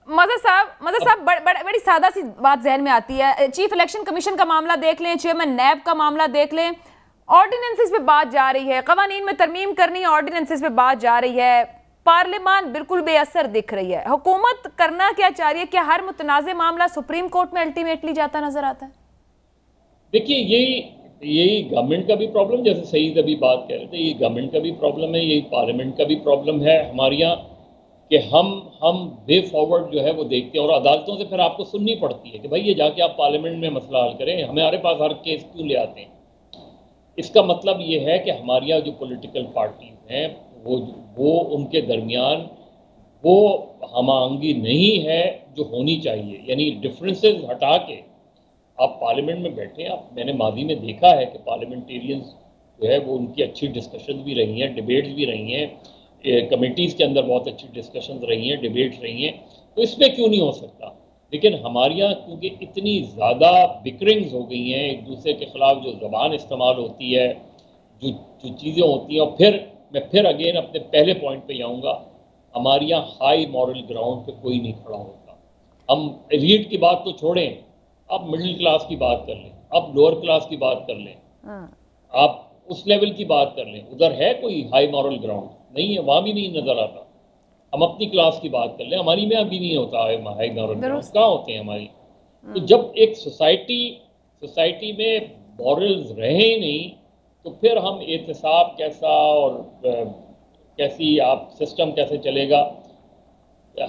मजहर साहब बड़ी सादा सी बात जहन में आती है। चीफ इलेक्शन कमीशन का मामला देख लें, चेयरमैन नैब का मामला देख लें, ऑर्डिनेंसेस पे बात जा रही है, कवानीन में तरमीम करनी है, ऑर्डिनेंसेस पे बात जा रही है, पार्लियामान बिल्कुल बेअसर दिख रही है। हुकूमत करना क्या चाह रही है? क्या हर मुतनाज़ मामला सुप्रीम कोर्ट में अल्टीमेटली जाता नजर आता है? देखिए, यही गवर्नमेंट का भी प्रॉब्लम, जैसे सईद अभी बात कह रहे थे, ये गवर्नमेंट का भी प्रॉब्लम है, यही पार्लियामेंट का भी प्रॉब्लम है हमारे यहाँ कि हम वे फॉरवर्ड जो है वो देखते हैं और अदालतों से फिर आपको सुननी पड़ती है कि भाई ये जाके आप पार्लियामेंट में मसला हल करें, हमारे पास हर केस क्यों ले आते हैं। इसका मतलब ये है कि हमारे यहाँ जो पॉलिटिकल पार्टीज हैं वो उनके दरमियान वो हमांगी नहीं है जो होनी चाहिए, यानी डिफरेंसेस हटा के आप पार्लियामेंट में बैठे। मैंने माजी में देखा है कि पार्लियामेंटेरियंस जो है वो उनकी अच्छी डिस्कशन भी रही हैं, डिबेट्स भी रही हैं, कमेटीज़ के अंदर बहुत अच्छी डिस्कशन रही हैं, डिबेट्स रही हैं, तो इसमें क्यों नहीं हो सकता? लेकिन हमारे यहाँ क्योंकि इतनी ज़्यादा बिकरिंग्स हो गई हैं, एक दूसरे के ख़िलाफ़ जो ज़बान इस्तेमाल होती है, जो चीज़ें होती हैं, और फिर मैं फिर अगेन अपने पहले पॉइंट पे आऊँगा, हमारे यहाँ हाई मॉरल ग्राउंड पे कोई नहीं खड़ा होता। हम एलीट की बात तो छोड़ें, आप मिडिल क्लास की बात कर लें, आप लोअर क्लास की बात कर लें, आप उस लेवल की बात कर लें, उधर है कोई हाई मॉरल ग्राउंड? नहीं है, वहाँ भी नहीं नजर आता। हम अपनी क्लास की बात कर लें, हमारी में अभी नहीं होता हाई मॉरल ग्राउंड, कहाँ होते हैं हमारी? तो जब एक सोसाइटी में मॉरल्स रहे ही नहीं, तो फिर हम एहतसाब कैसा और कैसी आप सिस्टम कैसे चलेगा?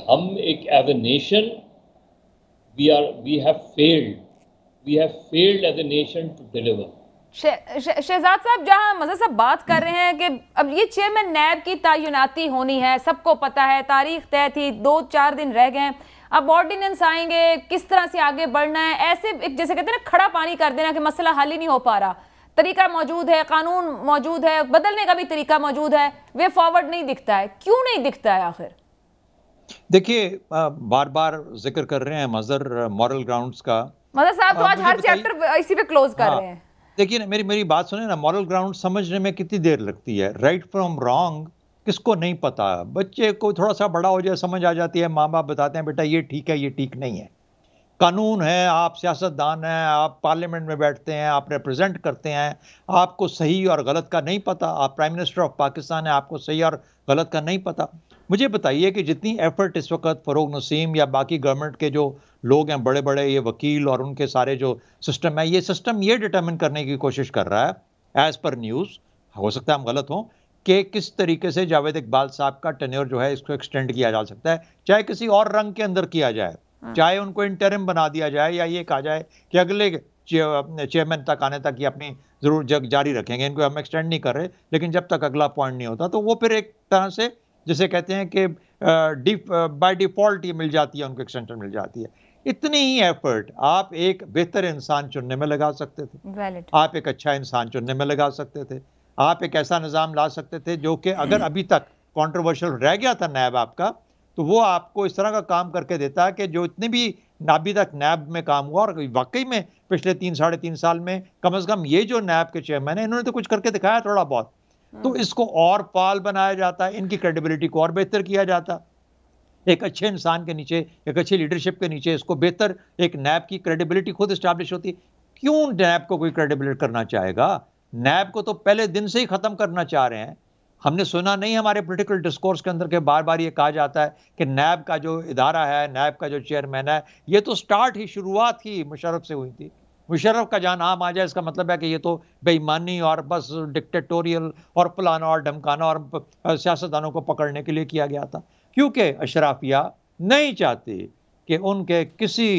हम एक as a nation we have failed as a nation to deliver. Shahzad साहब, जहां मज़ा साहब बात कर रहे हैं कि अब ये चेयरमैन नैब की तैनाती होनी है, सबको पता है, तारीख तय थी, 2-4 दिन रह गए, अब ऑर्डिनेंस आएंगे, किस तरह से आगे बढ़ना है, ऐसे एक जैसे कहते हैं ना खड़ा पानी कर देना कि मसला हल ही नहीं हो पा रहा। तरीका मौजूद है, कानून मौजूद है, बदलने का भी तरीका मौजूद है, वे फॉरवर्ड नहीं दिखता है। क्यों नहीं दिखता है आखिर? देखिए, बार बार जिक्र कर रहे हैं मजहर मॉरल ग्राउंड्स का। मजहर साहब तो आज हर चैप्टर इसी पे क्लोज कर रहे हैं। देखिए ना, मेरी बात सुने ना, मॉरल ग्राउंड समझने में कितनी देर लगती है? राइट फ्रॉम रॉन्ग किसको नहीं पता? बच्चे को थोड़ा सा बड़ा हो जाए समझ आ जाती है, माँ बाप बताते हैं बेटा ये ठीक है, ये ठीक नहीं है। कानून है, आप सियासतदान हैं, आप पार्लियामेंट में बैठते हैं, आप रिप्रेजेंट करते हैं, आपको सही और गलत का नहीं पता। आप प्राइम मिनिस्टर ऑफ पाकिस्तान हैं, आपको सही और गलत का नहीं पता। मुझे बताइए कि जितनी एफर्ट इस वक्त फ़रोग नसीम या बाकी गवर्नमेंट के जो लोग हैं, बड़े बड़े ये वकील और उनके सारे जो सिस्टम है, ये सिस्टम ये डिटर्मिन करने की कोशिश कर रहा है एज़ पर न्यूज़, हो सकता है हम गलत हों, कि किस तरीके से जावेद इकबाल साहब का टेन्योर जो है इसको एक्सटेंड किया जा सकता है, चाहे किसी और रंग के अंदर किया जाए, चाहे उनको इंटरिम बना दिया जाए, या ये कहा जाए कि अगले चेयरमैन तक आने तक ये अपनी जरूर जग जारी रखेंगे, इनको हम एक्सटेंड नहीं कर रहे, लेकिन जब तक अगला पॉइंट नहीं होता तो वो फिर एक तरह से जिसे कहते हैं कि बाय डिफॉल्ट ये मिल जाती है, उनको एक्सटेंशन मिल जाती है। इतनी ही एफर्ट आप एक बेहतर इंसान चुनने में लगा सकते थे, आप एक अच्छा इंसान चुनने में लगा सकते थे, आप एक ऐसा निज़ाम ला सकते थे जो कि अगर अभी तक कॉन्ट्रोवर्शियल रह गया था नैब आपका, तो वो आपको इस तरह का काम करके देता है कि जो इतने भी अभी तक नैब में काम हुआ, और वाकई में पिछले 3-3.5 साल में कम से कम ये जो नैब के चेयरमैन है, इन्होंने तो कुछ करके दिखाया थोड़ा बहुत, तो इसको और फाल बनाया जाता, इनकी क्रेडिबिलिटी को और बेहतर किया जाता। एक अच्छे इंसान के नीचे, एक अच्छी लीडरशिप के नीचे इसको बेहतर एक नैब की क्रेडिबिलिटी खुद इस्टेब्लिश होती। क्यों नैब को कोई क्रेडिबिलिटी करना चाहेगा? नैब को तो पहले दिन से ही ख़त्म करना चाह रहे हैं। हमने सुना नहीं हमारे पॉलिटिकल डिस्कोर्स के अंदर के बार बार ये कहा जाता है कि नैब का जो इदारा है, नैब का जो चेयरमैन है, ये तो स्टार्ट ही शुरुआत ही मुशर्रफ से हुई थी। मुशर्रफ का जहाँ नाम आ जाए इसका मतलब है कि ये तो बेईमानी और बस डिक्टेटोरियल और फलाना और धमकाना और सियासतदानों को पकड़ने के लिए किया गया था, क्योंकि अशराफिया नहीं चाहती कि उनके किसी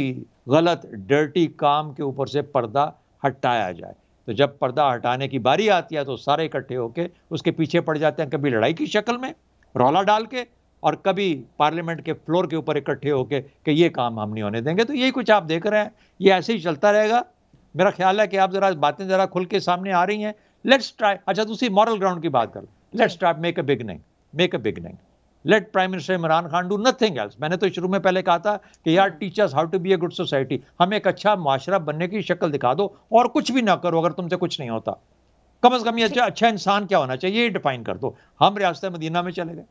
गलत डर्टी काम के ऊपर से पर्दा हटाया जाए। तो जब पर्दा हटाने की बारी आती है तो सारे इकट्ठे होकर उसके पीछे पड़ जाते हैं, कभी लड़ाई की शक्ल में रौला डाल के, और कभी पार्लियामेंट के फ्लोर के ऊपर इकट्ठे होकर कि ये काम हम नहीं होने देंगे। तो यही कुछ आप देख रहे हैं, ये ऐसे ही चलता रहेगा। मेरा ख्याल है कि आप जरा बातें जरा खुल के सामने आ रही हैं। लेट्स ट्राई, अच्छा दूसरी मॉरल ग्राउंड की बात कर, let's try make a beginning, let prime minister Imran Khan do nothing else. मैंने तो शुरू में पहले कहा था कि यार teach us how to be a good society, हमें एक अच्छा माशरा बनने की शक्ल दिखा दो, और कुछ भी ना करो अगर तुमसे कुछ नहीं होता। कम से कम ये अच्छा इंसान क्या होना चाहिए ये डिफाइन कर दो। हम रियासत मदीना में चले गए,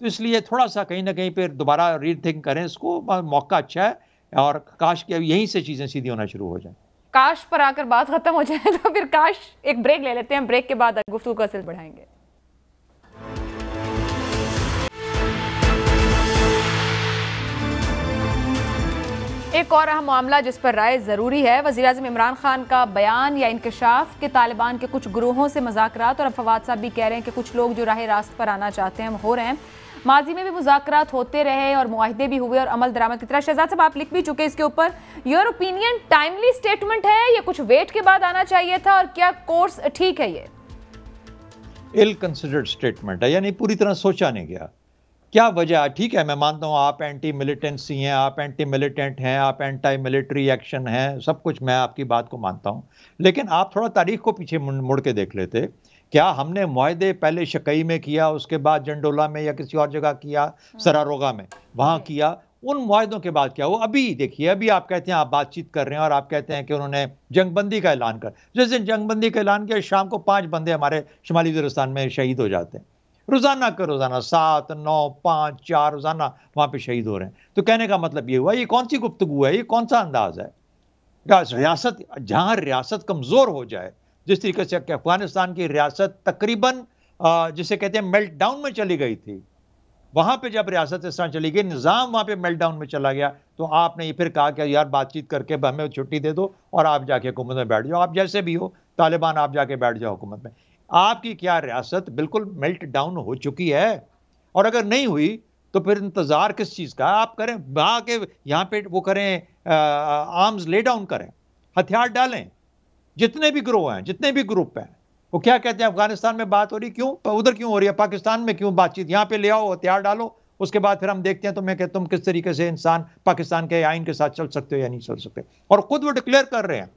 तो इसलिए थोड़ा सा कहीं ना कहीं पर दोबारा रीथिंक करें इसको, मौका अच्छा है, और काश कि यहीं से चीज़ें सीधी होना शुरू हो जाए। काश पर आकर बात खत्म हो जाए, तो फिर काश एक ब्रेक ले लेते हैं, ब्रेक के बाद गुफ्तगू का सिलसिला बढ़ाएंगे। एक और अहम मामला जिस पर राय जरूरी है, वज़ीर-ए-आज़म इमरान खान का बयान या इंकशाफ कि तालिबान के कुछ ग्रोहों से मुज़ाकरात, और अब फवाद साहब भी कह रहे हैं कि कुछ लोग जो राह रास्त पर आना चाहते हैं वो हो रहे हैं। माजी में भी मुज़ाकरात होते रहे और मुआहदे भी हुए और अमल दरामद की तरह। शहजाद साहब आप लिख भी चुके इसके ऊपर, योर ओपिनियन टाइमली स्टेटमेंट है या कुछ वेट के बाद आना चाहिए था, और क्या कोर्स ठीक है? ये इल कंसिडर्ड स्टेटमेंट है, यानी पूरी तरह सोचा नहीं गया। क्या वजह? ठीक है, मैं मानता हूँ आप एंटी मिलिटेंसी हैं, आप एंटी मिलिटेंट हैं, आप एंटी मिलिट्री एक्शन हैं, सब कुछ मैं आपकी बात को मानता हूँ, लेकिन आप थोड़ा तारीख को पीछे मुड़ के देख लेते। क्या हमने मुआहदे पहले शकई में किया, उसके बाद जंडोला में या किसी और जगह किया, सरारोगा में वहाँ किया, उन मुआहदों के बाद क्या हुआ? अभी देखिए, अभी आप कहते हैं आप बातचीत कर रहे हैं और आप कहते हैं कि उन्होंने जंगबंदी का ऐलान कर, जिस दिन जंगबंदी का ऐलान किया शाम को 5 बंदे हमारे शुमाली वज़ीरिस्तान में शहीद हो जाते हैं। रोज़ाना का रोज़ाना 7, 9, 5, 4 रोज़ाना वहाँ पे शहीद हो रहे हैं। तो कहने का मतलब ये हुआ, ये कौन सी गुफ्तगू है, ये कौन सा अंदाज है? रियासत, जहां रियासत कमजोर हो जाए, जिस तरीके से अफगानिस्तान की रियासत तकरीबन जिसे कहते हैं मेल्ट डाउन में चली गई थी, वहां पे जब रियासत इस तरह चली गई, निजाम वहां पे मेल्ट डाउन में चला गया, तो आपने ये फिर कहा कि यार बातचीत करके हमें छुट्टी दे दो और आप जाके हुकूमत में बैठ जाओ, आप जैसे भी हो तालिबान, आप जाके बैठ जाओ हुकूमत में। आपकी क्या रियासत बिल्कुल मेल्ट डाउन हो चुकी है, और अगर नहीं हुई तो फिर इंतजार किस चीज का आप करें, वहां के यहाँ पे वो करें, आर्म्स ले डाउन करें, हथियार डालें, जितने भी ग्रोह हैं, जितने भी ग्रुप हैं। वो क्या कहते हैं, अफगानिस्तान में बात हो रही, क्यों उधर क्यों हो रही है, पाकिस्तान में क्यों बातचीत, यहाँ पे ले आओ, हथियार डालो, उसके बाद फिर हम देखते हैं तुम्हें कि तुम किस तरीके से इंसान पाकिस्तान के आइन के साथ चल सकते हो या नहीं चल सकते। और खुद वो डिक्लेयर कर रहे हैं।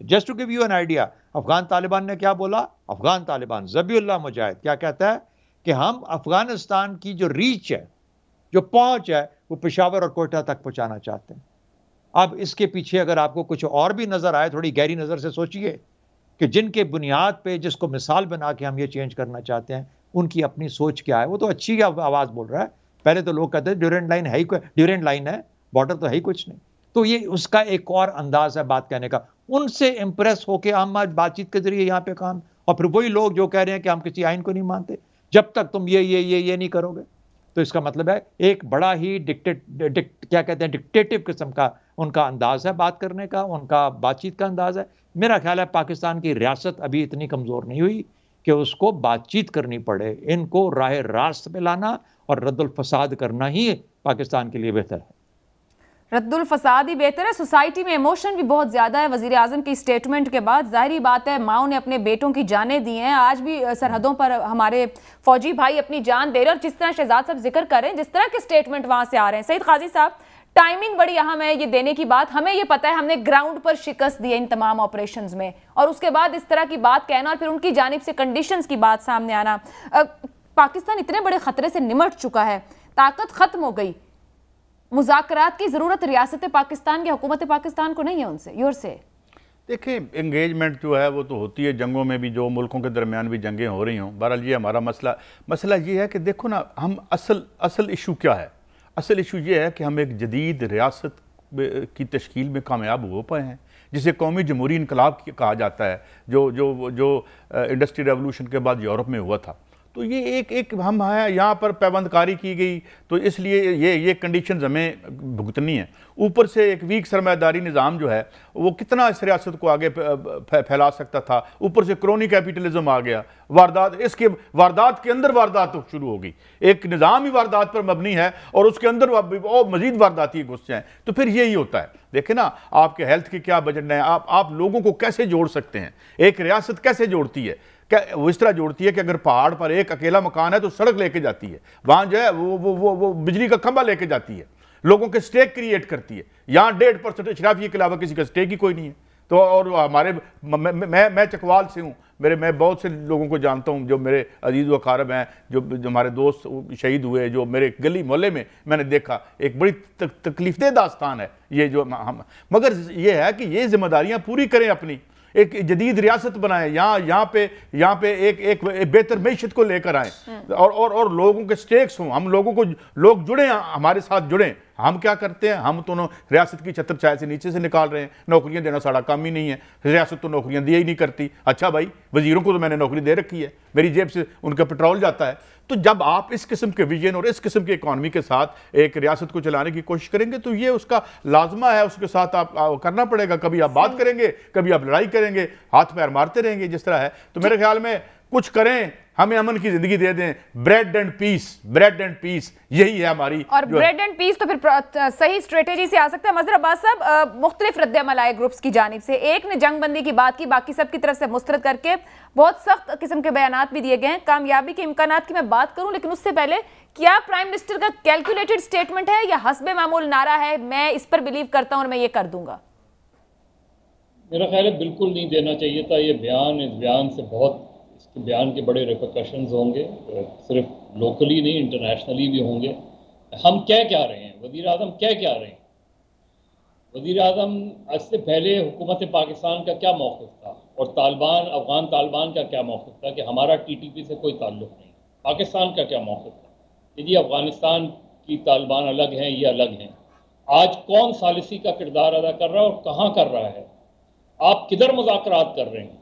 Just to give you an idea, Afghan Taliban ने क्या बोला, अफगान तालिबान ज़बीउल्लाह मुजाहिद क्या कहता है कि हम अफगानिस्तान की जो रीच है, जो पहुंच है, वो पेशावर और कोयटा तक पहुंचाना चाहते हैं। अब इसके पीछे अगर आपको कुछ और भी नजर आए, थोड़ी गहरी नजर से सोचिए कि जिनके बुनियाद पे, जिसको मिसाल बना के हम ये चेंज करना चाहते हैं, उनकी अपनी सोच क्या है। वो तो अच्छी आवाज बोल रहा है, पहले तो लोग कहते हैं ड्यूरेंट लाइन है ही, ड्यूरेंट लाइन है, बॉर्डर तो है ही कुछ नहीं, तो ये उसका एक और अंदाज है बात कहने का। उनसे इंप्रेस होके हम आज बातचीत के जरिए यहाँ पे काम, और फिर वही लोग जो कह रहे हैं कि हम किसी आइन को नहीं मानते जब तक तुम ये नहीं करोगे, तो इसका मतलब है एक बड़ा ही क्या कहते हैं, डिक्टेटिव किस्म का उनका अंदाज है बात करने का, उनका बातचीत का अंदाज है। मेरा ख्याल है पाकिस्तान की रियासत अभी इतनी कमजोर नहीं हुई कि उसको बातचीत करनी पड़े, इनको राह रास्त पे लाना और रद्दुल फसाद करना ही पाकिस्तान के लिए बेहतर है। रद्दुल फसाद ही बेहतर है। सोसाइटी में इमोशन भी बहुत ज़्यादा है। वज़ीर आज़म की स्टेटमेंट के बाद जाहिर बात है माओ ने अपने बेटों की जानें दी हैं। आज भी सरहदों पर हमारे फौजी भाई अपनी जान दे रहे हैं, और जिस तरह शहजाद साहब जिक्र कर रहे हैं, जिस तरह के स्टेटमेंट वहाँ से आ रहे हैं, सईद काजी साहब, टाइमिंग बड़ी अहम है ये देने की बात। हमें ये पता है हमने ग्राउंड पर शिकस्त दी है इन तमाम ऑपरेशंस में, और उसके बाद इस तरह की बात कहना और फिर उनकी जानिब से कंडीशंस की बात सामने आना। पाकिस्तान इतने बड़े खतरे से निमट चुका है, ताकत खत्म हो गई, मुज़ाकरात की जरूरत रियासत पाकिस्तान की, हुकूमत पाकिस्तान को नहीं है उनसे योर से। देखिए, एंगेजमेंट जो है वो तो होती है जंगों में भी, जो मुल्कों के दरमियान भी जंगें हो रही हों। बहरहाल ये हमारा मसला ये है कि देखो ना, हम असल इशू क्या है। असल इशू ये है कि हम एक जदीद रियासत की तश्कील में कामयाब हो पाए हैं, जिसे कौमी जमहूरी इनकलाब कहा जाता है, जो इंडस्ट्री रेवोल्यूशन के बाद यूरोप में हुआ था। तो ये एक हम यहाँ पर पैबंदकारी की गई, तो इसलिए ये कंडीशंस हमें भुगतनी है। ऊपर से एक वीक सरमायादारी निज़ाम जो है वो कितना इस रियासत को आगे फैला सकता था। ऊपर से क्रोनी कैपिटलिज्म आ गया, वारदात के अंदर वारदात शुरू होगी। एक निज़ाम ही वारदात पर मबनी है और उसके अंदर और मजीद वारदाती गुस्से हैं, तो फिर यही होता है। देखें ना, आपके हेल्थ के क्या बजट हैं, आप लोगों को कैसे जोड़ सकते हैं। एक रियासत कैसे जोड़ती है, क्या वो इस तरह जोड़ती है कि अगर पहाड़ पर एक अकेला मकान है तो सड़क लेके जाती है, वहां जो है वो बिजली का खंभा लेके जाती है, लोगों के स्टेक क्रिएट करती है। यहाँ 1.5% अशराफिया के अलावा किसी का स्टेक ही कोई नहीं है। तो और हमारे मैं चकवाल से हूँ, मैं बहुत से लोगों को जानता हूँ जो मेरे अजीज़ व अकारब हैं, जो हमारे दोस्त शहीद हुए, जो मेरे गली मोहल्ले में मैंने देखा। एक बड़ी तकलीफदेह दास्तान है ये जो हम, मगर ये है कि ये जिम्मेदारियाँ पूरी करें अपनी, एक जदीद रियासत बनाए, यहाँ पे एक बेहतर मैशत को लेकर आए, और लोगों के स्टेक्स हों, हम लोग जुड़े, हमारे साथ जुड़े। हम क्या करते हैं, हम तो रियासत की छत्र छाया से नीचे से निकाल रहे हैं। नौकरियां देना साड़ा काम ही नहीं है, रियासत तो नौकरियां दिया ही नहीं करती। अच्छा भाई, वजीरों को तो मैंने नौकरी दे रखी है, मेरी जेब से उनका पेट्रोल जाता है। तो जब आप इस किस्म के विजन और इस किस्म की इकॉनमी के साथ एक रियासत को चलाने की कोशिश करेंगे, तो ये उसका लाजमा है, उसके साथ आप करना पड़ेगा। कभी आप बात करेंगे, कभी आप लड़ाई करेंगे, हाथ पैर मारते रहेंगे जिस तरह है। तो मेरे ख्याल में कुछ करें, हमें अमन की जिंदगी दे दें, ब्रेड एंड पीस, यही है हमारी। और ब्रेड एंड पीस तो फिर सही स्ट्रेटेजी से आ सकता है। मजहर अब्बास साहब, मुख्तलिफ रद्द-ए-अमल आए ग्रुप्स की जानिब से। एक ने जंगबंदी की बात की, बाकी सब की तरफ से मुस्तरद करके बहुत सख्त किस्म के बयानात भी दिए गए हैं। कामयाबी के इम्कानात की मैं बात करूं, लेकिन उससे पहले क्या प्राइम मिनिस्टर का कैलकुलेटेड स्टेटमेंट है या हस्बे मामूल नारा है, मैं इस पर बिलीव करता हूं और मैं ये कर दूंगा? मेरा ख्याल है बिल्कुल नहीं देना चाहिए था ये बयान। इस बयान से बहुत, इसके बयान के बड़े रिपरकशंस होंगे, सिर्फ लोकली नहीं इंटरनेशनली भी होंगे। हम क्या रहे हैं, वज़ीर आज़म क्या रहे हैं। वज़ीर आज़म आज से पहले हुकूमत पाकिस्तान का क्या मौक़िफ़ था और अफ़गान तालिबान का क्या मौक़िफ़ था कि हमारा TTP से कोई ताल्लुक़ नहीं। पाकिस्तान का क्या मौक़िफ़ था कि जी अफ़गानिस्तान की तालिबान अलग हैं, ये अलग हैं। आज कौन सालिसी का किरदार अदा कर रहा है और कहाँ कर रहा है, आप किधर मुज़ाकरात कर रहे हैं?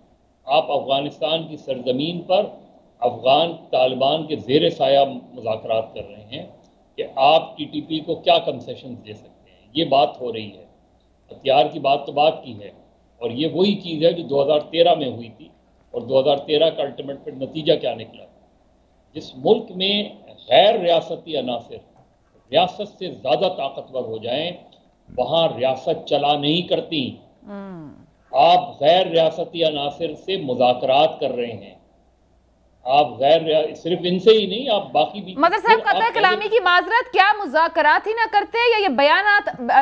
आप अफ़गानिस्तान की सरजमीन पर अफ़गान तालिबान के ज़ेर साया मुज़ाकरात कर रहे हैं कि आप TTP को क्या कंसेशन दे सकते हैं। ये बात हो रही है, हथियार की बात तो बात की है, और ये वही चीज़ है जो 2013 में हुई थी, और 2013 का अल्टीमेट फिर नतीजा क्या निकला। जिस मुल्क में गैर रियासती अनासर रियासत से ज़्यादा ताकतवर हो जाएं, वहाँ रियासत चला नहीं करती। आप गैर रियासती अनासर से मुज़ाकरात कर रहे हैं, आप सिर्फ इनसे ही नहीं, आप बाकी भी। मदर साहब, कतई कलामी की माजरत, क्या मुज़ाकरात ही ना करते या ये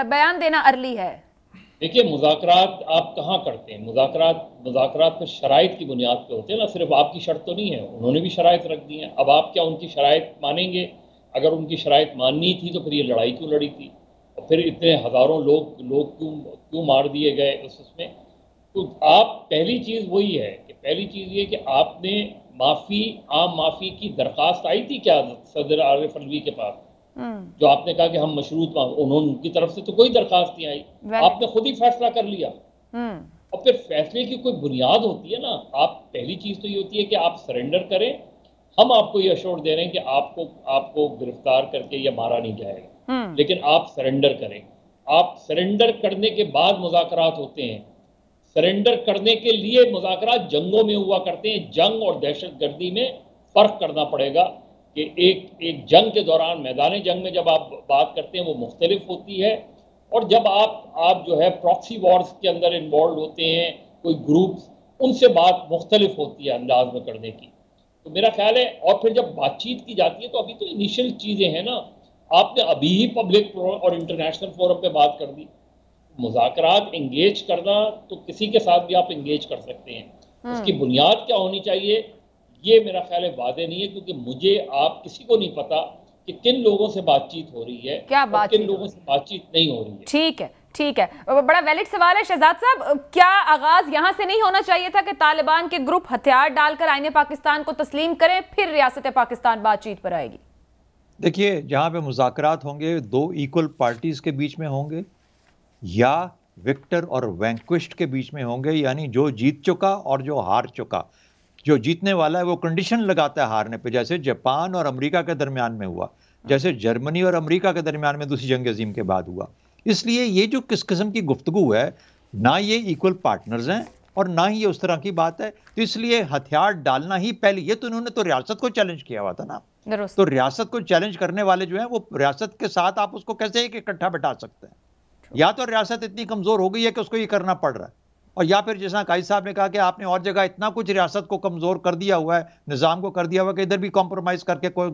बयान देना अर्ली है? देखिए, मुज़ाकरात आप कहाँ करते हैं? मुज़ाकरात तो शराइत की बुनियाद पे होते हैं ना, सिर्फ आपकी शर्त तो नहीं है, उन्होंने भी शराइत रख दी हैं। अब आप क्या उनकी शराइत मानेंगे? अगर उनकी शराइत माननी थी तो फिर ये लड़ाई क्यों लड़ी थी, और फिर इतने हज़ारों लोग क्यों मार दिए गए उसमें? तो आप, पहली चीज़ वही है कि पहली चीज़ ये कि आपने आम माफ़ी की दरख्वास्त आई थी क्या सदर आरिफ अलवी के पास, जो आपने कहा कि हम मशरूत, उन्होंने उनकी तरफ से तो कोई दरखास्त नहीं आई, आपने खुद ही फैसला कर लिया। और फिर फैसले की कोई बुनियाद होती है ना। आप, पहली चीज तो ये होती है कि आप सरेंडर करें, हम आपको ये अश्योर दे रहे हैं कि आपको गिरफ्तार करके या मारा नहीं जाएगा, लेकिन आप सरेंडर करें। आप सरेंडर करने के बाद मुज़ाकरात होते हैं। सरेंडर करने के लिए मुज़ाकरात जंगों में हुआ करते हैं। जंग और दहशतगर्दी में फ़र्क करना पड़ेगा कि एक जंग के दौरान, मैदान जंग में जब आप बात करते हैं वो मुख्तलिफ होती है, और जब आप जो है प्रॉक्सी वॉर्स के अंदर इन्वॉल्व होते हैं, कोई ग्रुप्स, उनसे बात मुख्तलिफ होती है अंदाज में करने की। तो मेरा ख्याल है, और फिर जब बातचीत की जाती है तो अभी तो इनिशियल चीज़ें हैं ना, आपने अभी ही पब्लिक और इंटरनेशनल फोरम पे बात कर दी। मुज़ाकरात एंगेज करना तो किसी के साथ भी आप एंगेज कर सकते हैं, उसकी बुनियाद क्या होनी चाहिए, ये मेरा ख्याल है वादे नहीं है, क्योंकि मुझे आप किसी को नहीं पता कि किन लोगों से बातचीत हो रही है, क्या और किन लोगों से बातचीत नहीं हो रही है। ठीक है, बड़ा वैलिड सवाल है शहजाद साहब। क्या आगाज यहां से नहीं होना चाहिए था कि तालिबान के ग्रुप हथियार डालकर आईने पाकिस्तान को तस्लीम करें, फिर रियासत पाकिस्तान बातचीत पर आएगी? देखिए, जहां पे मुज़ाकरात होंगे, दो इक्वल पार्टीज के बीच में होंगे या विक्टर और वैंक्विश्ड के बीच में होंगे, यानी जो जीत चुका और जो हार चुका। जो जीतने वाला है वो कंडीशन लगाता है हारने पे, जैसे जापान और अमेरिका के दरमियान में हुआ, जैसे जर्मनी और अमेरिका के दरमियान में दूसरी जंग अजीम के बाद हुआ। इसलिए ये जो किस किस्म की गुफ्तगू है, ना ये इक्वल पार्टनर्स हैं और ना ही ये उस तरह की बात है। तो इसलिए हथियार डालना ही पहले, ये तो इन्होंने तो रियासत को चैलेंज किया हुआ था ना, तो रियासत को चैलेंज करने वाले जो है वो रियासत के साथ आप उसको कैसे एक इकट्ठा बैठा सकते हैं? या तो रियासत इतनी कमजोर हो गई है कि उसको ये करना पड़ रहा है, और या फिर जैसा काजी साहब ने कहा कि आपने और जगह इतना कुछ रियासत को कमजोर कर दिया हुआ है, निज़ाम को कर दिया हुआ है कि इधर भी कॉम्प्रोमाइज करके कोई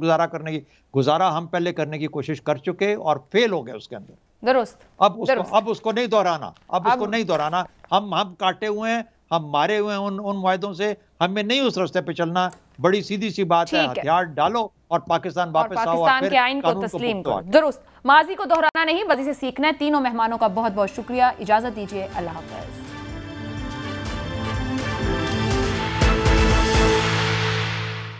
गुजारा हम पहले करने की कोशिश कर चुके और फेल हो गए उसके अंदर। दुरुस्त। अब उसको नहीं दोहराना। हम काटे हुए हैं, हम मारे हुए हैं उन वायदों से, हमें नहीं उस रास्ते पे चलना। बड़ी सीधी सी बात है, हथियार डालो और पाकिस्तान वापस आओ, पाकिस्तान के आइन को तस्लीम करो। दुरुस्त। माजी को दोहराना नहीं, बल्कि से सीखना है। तीनों मेहमानों का बहुत बहुत शुक्रिया। इजाजत दीजिए, अल्लाह हाफ़िज़।